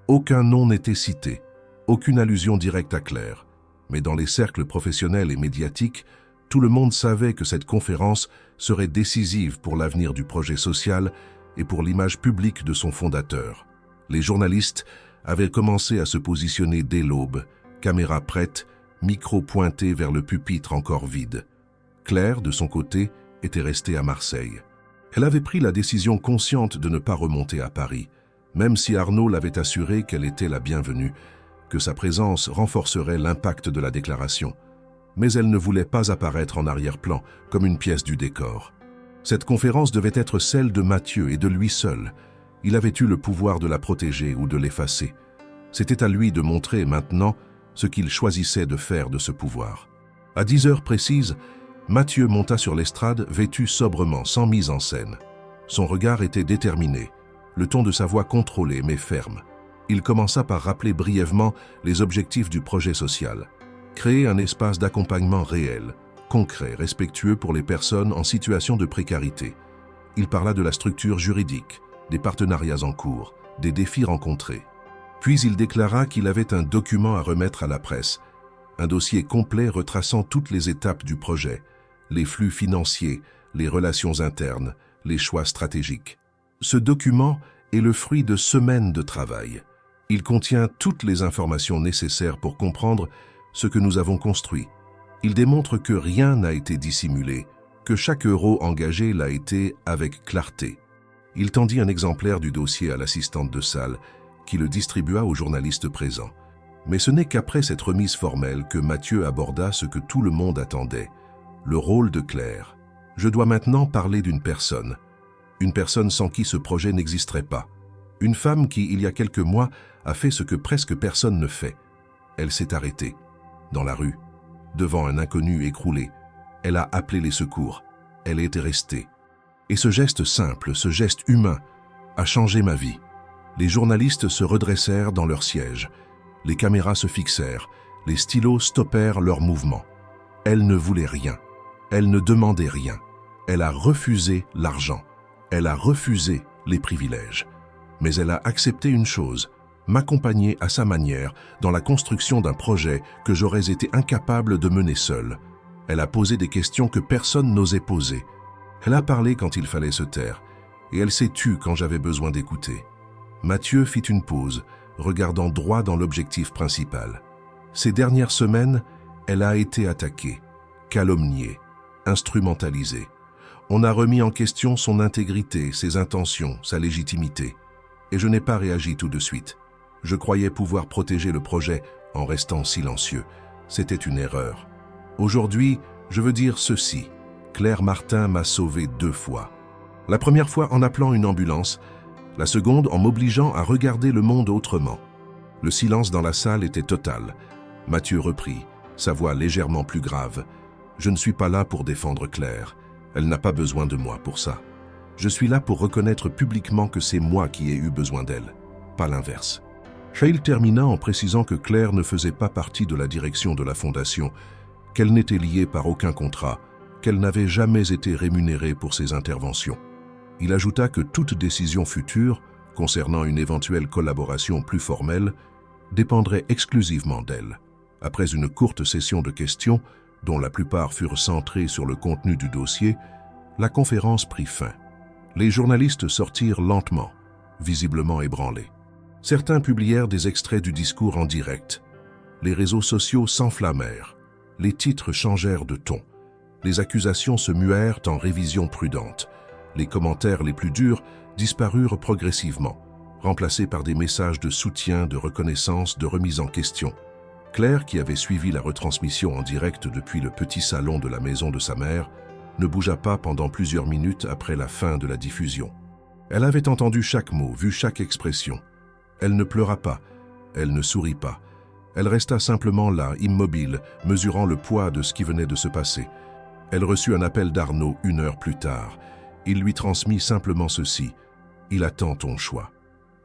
Aucun nom n'était cité, aucune allusion directe à Claire. Mais dans les cercles professionnels et médiatiques, tout le monde savait que cette conférence serait décisive pour l'avenir du projet social et pour l'image publique de son fondateur. Les journalistes avaient commencé à se positionner dès l'aube, caméra prête, micro pointé vers le pupitre encore vide. Claire, de son côté, était restée à Marseille. Elle avait pris la décision consciente de ne pas remonter à Paris, même si Arnaud l'avait assuré qu'elle était la bienvenue, que sa présence renforcerait l'impact de la déclaration. Mais elle ne voulait pas apparaître en arrière-plan, comme une pièce du décor. Cette conférence devait être celle de Mathieu et de lui seul. Il avait eu le pouvoir de la protéger ou de l'effacer. C'était à lui de montrer maintenant ce qu'il choisissait de faire de ce pouvoir. À 10h précises, Mathieu monta sur l'estrade vêtu sobrement, sans mise en scène. Son regard était déterminé, le ton de sa voix contrôlé mais ferme. Il commença par rappeler brièvement les objectifs du projet social. Créer un espace d'accompagnement réel, concret, respectueux pour les personnes en situation de précarité. Il parla de la structure juridique, des partenariats en cours, des défis rencontrés. Puis il déclara qu'il avait un document à remettre à la presse, un dossier complet retraçant toutes les étapes du projet, les flux financiers, les relations internes, les choix stratégiques. Ce document est le fruit de semaines de travail. Il contient toutes les informations nécessaires pour comprendre ce que nous avons construit. Il démontre que rien n'a été dissimulé, que chaque euro engagé l'a été avec clarté. Il tendit un exemplaire du dossier à l'assistante de salle, qui le distribua aux journalistes présents. Mais ce n'est qu'après cette remise formelle que Mathieu aborda ce que tout le monde attendait, le rôle de Claire. Je dois maintenant parler d'une personne sans qui ce projet n'existerait pas. Une femme qui, il y a quelques mois, a fait ce que presque personne ne fait. Elle s'est arrêtée, dans la rue, devant un inconnu écroulé. Elle a appelé les secours. Elle était restée. Et ce geste simple, ce geste humain, a changé ma vie. Les journalistes se redressèrent dans leur siège. Les caméras se fixèrent. Les stylos stoppèrent leurs mouvements. Elle ne voulait rien. Elle ne demandait rien. Elle a refusé l'argent. Elle a refusé les privilèges. Mais elle a accepté une chose, m'accompagner à sa manière dans la construction d'un projet que j'aurais été incapable de mener seul. Elle a posé des questions que personne n'osait poser. Elle a parlé quand il fallait se taire, et elle s'est tue quand j'avais besoin d'écouter. Mathieu fit une pause, regardant droit dans l'objectif principal. Ces dernières semaines, elle a été attaquée, calomniée, instrumentalisée. On a remis en question son intégrité, ses intentions, sa légitimité. Et je n'ai pas réagi tout de suite. Je croyais pouvoir protéger le projet en restant silencieux. C'était une erreur. Aujourd'hui, je veux dire ceci. Claire Martin m'a sauvé 2 fois. La première fois en appelant une ambulance, la seconde en m'obligeant à regarder le monde autrement. Le silence dans la salle était total. Mathieu reprit, sa voix légèrement plus grave. Je ne suis pas là pour défendre Claire. Elle n'a pas besoin de moi pour ça. Je suis là pour reconnaître publiquement que c'est moi qui ai eu besoin d'elle, pas l'inverse. Shail termina en précisant que Claire ne faisait pas partie de la direction de la Fondation, qu'elle n'était liée par aucun contrat, qu'elle n'avait jamais été rémunérée pour ses interventions. Il ajouta que toute décision future, concernant une éventuelle collaboration plus formelle, dépendrait exclusivement d'elle. Après une courte session de questions, dont la plupart furent centrées sur le contenu du dossier, la conférence prit fin. Les journalistes sortirent lentement, visiblement ébranlés. Certains publièrent des extraits du discours en direct. Les réseaux sociaux s'enflammèrent. Les titres changèrent de ton. Les accusations se muèrent en révisions prudentes. Les commentaires les plus durs disparurent progressivement, remplacés par des messages de soutien, de reconnaissance, de remise en question. Claire, qui avait suivi la retransmission en direct depuis le petit salon de la maison de sa mère, ne bougea pas pendant plusieurs minutes après la fin de la diffusion. Elle avait entendu chaque mot, vu chaque expression. Elle ne pleura pas, elle ne sourit pas. Elle resta simplement là, immobile, mesurant le poids de ce qui venait de se passer. Elle reçut un appel d'Arnaud 1 heure plus tard. Il lui transmit simplement ceci: « Il attend ton choix ».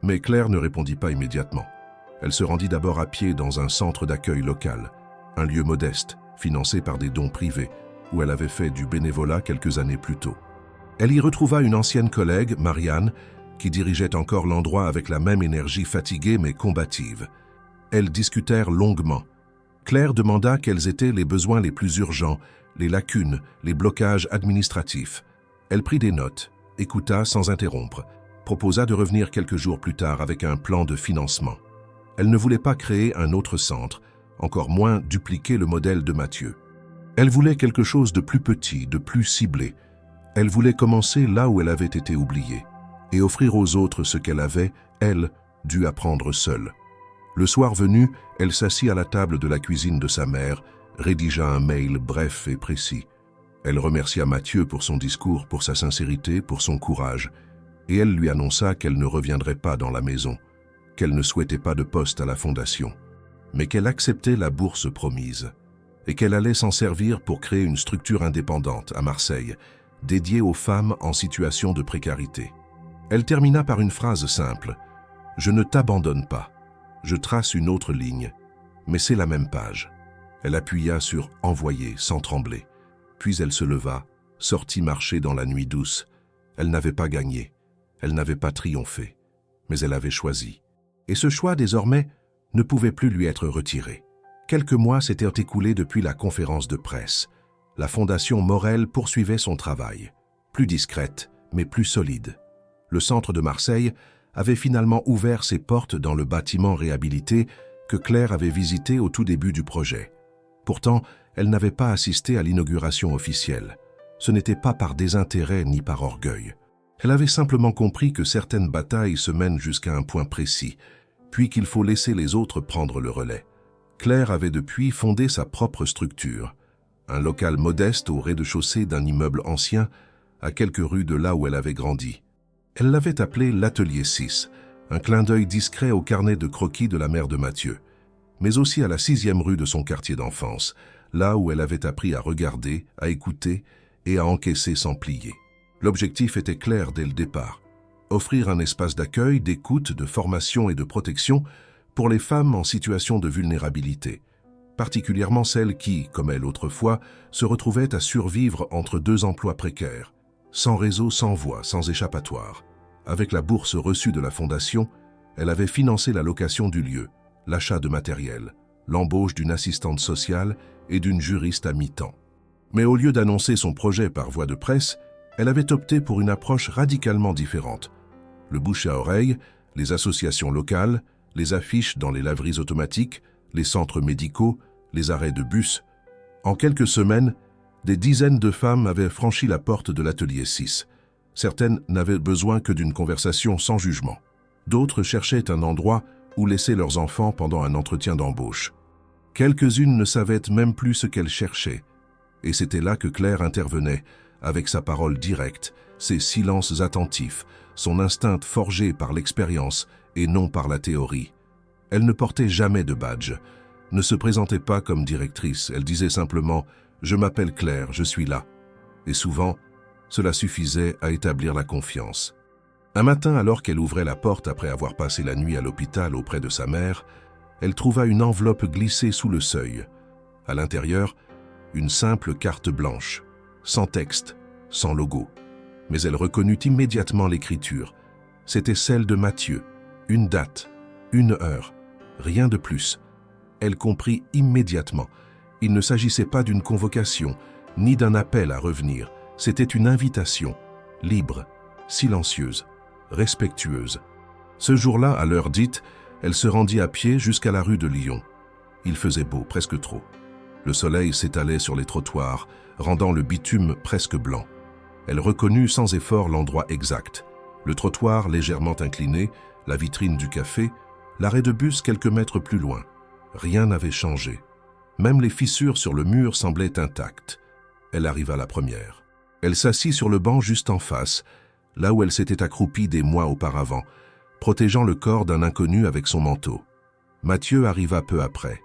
Mais Claire ne répondit pas immédiatement. Elle se rendit d'abord à pied dans un centre d'accueil local, un lieu modeste, financé par des dons privés, où elle avait fait du bénévolat quelques années plus tôt. Elle y retrouva une ancienne collègue, Marianne, qui dirigeait encore l'endroit avec la même énergie fatiguée mais combative. Elles discutèrent longuement. Claire demanda quels étaient les besoins les plus urgents, les lacunes, les blocages administratifs. Elle prit des notes, écouta sans interrompre, proposa de revenir quelques jours plus tard avec un plan de financement. Elle ne voulait pas créer un autre centre, encore moins dupliquer le modèle de Mathieu. Elle voulait quelque chose de plus petit, de plus ciblé. Elle voulait commencer là où elle avait été oubliée et offrir aux autres ce qu'elle avait, elle, dû apprendre seule. Le soir venu, elle s'assit à la table de la cuisine de sa mère, rédigea un mail bref et précis. Elle remercia Mathieu pour son discours, pour sa sincérité, pour son courage, et elle lui annonça qu'elle ne reviendrait pas dans la maison, qu'elle ne souhaitait pas de poste à la fondation, mais qu'elle acceptait la bourse promise, et qu'elle allait s'en servir pour créer une structure indépendante à Marseille, dédiée aux femmes en situation de précarité. Elle termina par une phrase simple: « Je ne t'abandonne pas. Je trace une autre ligne, mais c'est la même page. » Elle appuya sur « Envoyer » sans trembler. Puis elle se leva, sortit marcher dans la nuit douce. Elle n'avait pas gagné, elle n'avait pas triomphé, mais elle avait choisi. Et ce choix, désormais, ne pouvait plus lui être retiré. Quelques mois s'étaient écoulés depuis la conférence de presse. La Fondation Morel poursuivait son travail, plus discrète, mais plus solide. Le centre de Marseille avait finalement ouvert ses portes dans le bâtiment réhabilité que Claire avait visité au tout début du projet. Pourtant, elle n'avait pas assisté à l'inauguration officielle. Ce n'était pas par désintérêt ni par orgueil. Elle avait simplement compris que certaines batailles se mènent jusqu'à un point précis, puis qu'il faut laisser les autres prendre le relais. Claire avait depuis fondé sa propre structure, un local modeste au rez-de-chaussée d'un immeuble ancien, à quelques rues de là où elle avait grandi. Elle l'avait appelé l'Atelier 6, un clin d'œil discret au carnet de croquis de la mère de Mathieu, mais aussi à la 6e rue de son quartier d'enfance, là où elle avait appris à regarder, à écouter et à encaisser sans plier. L'objectif était clair dès le départ: offrir un espace d'accueil, d'écoute, de formation et de protection pour les femmes en situation de vulnérabilité, particulièrement celles qui, comme elle autrefois, se retrouvaient à survivre entre 2 emplois précaires, sans réseau, sans voie, sans échappatoire. Avec la bourse reçue de la Fondation, elle avait financé la location du lieu, l'achat de matériel, l'embauche d'une assistante sociale et d'une juriste à mi-temps. Mais au lieu d'annoncer son projet par voie de presse, elle avait opté pour une approche radicalement différente. Le bouche à oreille, les associations locales, les affiches dans les laveries automatiques, les centres médicaux, les arrêts de bus. En quelques semaines, des dizaines de femmes avaient franchi la porte de l'Atelier 6. Certaines n'avaient besoin que d'une conversation sans jugement. D'autres cherchaient un endroit où laisser leurs enfants pendant un entretien d'embauche. Quelques-unes ne savaient même plus ce qu'elles cherchaient. Et c'était là que Claire intervenait, avec sa parole directe, ses silences attentifs, son instinct forgé par l'expérience et non par la théorie. Elle ne portait jamais de badge, ne se présentait pas comme directrice, elle disait simplement « Je m'appelle Claire, je suis là ». Et souvent, cela suffisait à établir la confiance. Un matin, alors qu'elle ouvrait la porte après avoir passé la nuit à l'hôpital auprès de sa mère, elle trouva une enveloppe glissée sous le seuil. À l'intérieur, une simple carte blanche, sans texte, sans logo. Mais elle reconnut immédiatement l'écriture. C'était celle de Mathieu. Une date, une heure, rien de plus. Elle comprit immédiatement. Il ne s'agissait pas d'une convocation, ni d'un appel à revenir. C'était une invitation, libre, silencieuse, respectueuse. Ce jour-là, à l'heure dite, elle se rendit à pied jusqu'à la rue de Lyon. Il faisait beau, presque trop. Le soleil s'étalait sur les trottoirs, rendant le bitume presque blanc. Elle reconnut sans effort l'endroit exact. Le trottoir légèrement incliné, la vitrine du café, l'arrêt de bus quelques mètres plus loin. Rien n'avait changé. Même les fissures sur le mur semblaient intactes. Elle arriva la première. Elle s'assit sur le banc juste en face, là où elle s'était accroupie des mois auparavant, protégeant le corps d'un inconnu avec son manteau. Mathieu arriva peu après.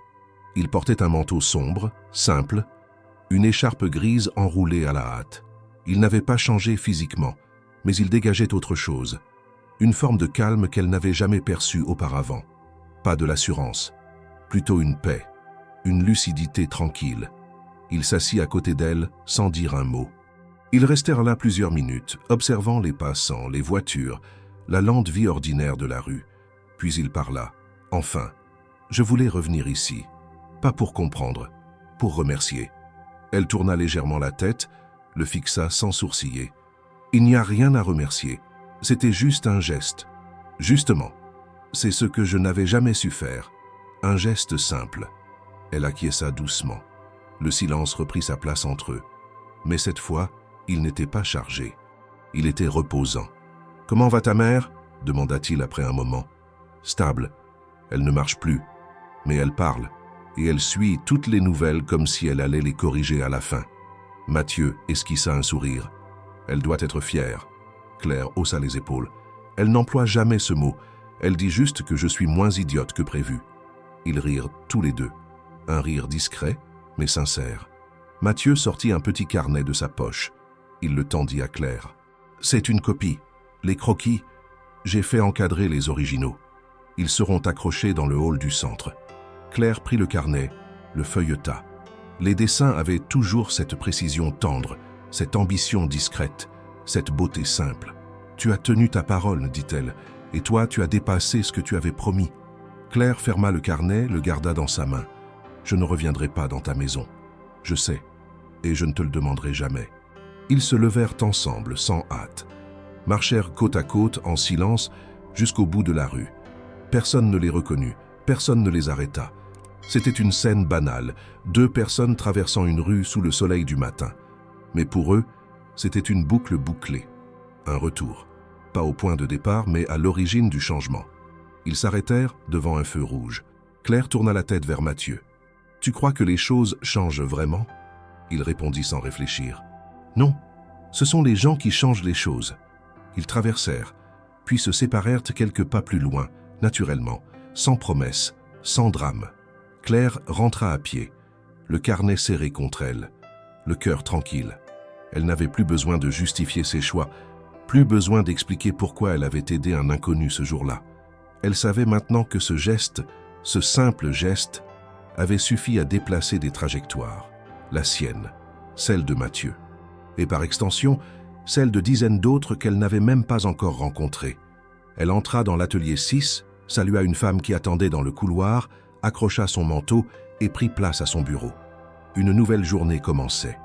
Il portait un manteau sombre, simple, une écharpe grise enroulée à la hâte. Il n'avait pas changé physiquement, mais il dégageait autre chose, une forme de calme qu'elle n'avait jamais perçue auparavant. Pas de l'assurance, plutôt une paix, une lucidité tranquille. Il s'assit à côté d'elle sans dire un mot. Ils restèrent là plusieurs minutes, observant les passants, les voitures, la lente vie ordinaire de la rue. Puis il parla. « Enfin, je voulais revenir ici. Pas pour comprendre, pour remercier. » Elle tourna légèrement la tête, le fixa sans sourciller. « Il n'y a rien à remercier. C'était juste un geste. Justement, c'est ce que je n'avais jamais su faire. Un geste simple. » Elle acquiesça doucement. Le silence reprit sa place entre eux. Mais cette fois, il n'était pas chargé. Il était reposant. « Comment va ta mère ?» demanda-t-il après un moment. « Stable. Elle ne marche plus. Mais elle parle. Et elle suit toutes les nouvelles comme si elle allait les corriger à la fin. » Mathieu esquissa un sourire. « Elle doit être fière. » Claire haussa les épaules. « Elle n'emploie jamais ce mot. Elle dit juste que je suis moins idiote que prévu. » Ils rirent tous les deux. Un rire discret, mais sincère. Mathieu sortit un petit carnet de sa poche. Il le tendit à Claire. « C'est une copie. Les croquis, j'ai fait encadrer les originaux. Ils seront accrochés dans le hall du centre. » Claire prit le carnet, le feuilleta. Les dessins avaient toujours cette précision tendre, cette ambition discrète, cette beauté simple. « Tu as tenu ta parole, dit-elle, et toi, tu as dépassé ce que tu avais promis. » Claire ferma le carnet, le garda dans sa main. « Je ne reviendrai pas dans ta maison. Je sais, et je ne te le demanderai jamais. » Ils se levèrent ensemble, sans hâte. Marchèrent côte à côte, en silence, jusqu'au bout de la rue. Personne ne les reconnut, personne ne les arrêta. C'était une scène banale, deux personnes traversant une rue sous le soleil du matin. Mais pour eux, c'était une boucle bouclée. Un retour. Pas au point de départ, mais à l'origine du changement. Ils s'arrêtèrent devant un feu rouge. Claire tourna la tête vers Mathieu. « Tu crois que les choses changent vraiment ?» Il répondit sans réfléchir. « Non, ce sont les gens qui changent les choses. » Ils traversèrent, puis se séparèrent quelques pas plus loin, naturellement, sans promesse, sans drame. Claire rentra à pied, le carnet serré contre elle, le cœur tranquille. Elle n'avait plus besoin de justifier ses choix, plus besoin d'expliquer pourquoi elle avait aidé un inconnu ce jour-là. Elle savait maintenant que ce geste, ce simple geste, avait suffi à déplacer des trajectoires, la sienne, celle de Mathieu, et par extension, celle de dizaines d'autres qu'elle n'avait même pas encore rencontrées. Elle entra dans l'atelier 6, salua une femme qui attendait dans le couloir, accrocha son manteau et prit place à son bureau. Une nouvelle journée commençait.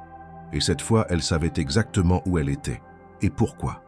Et cette fois, elle savait exactement où elle était et pourquoi.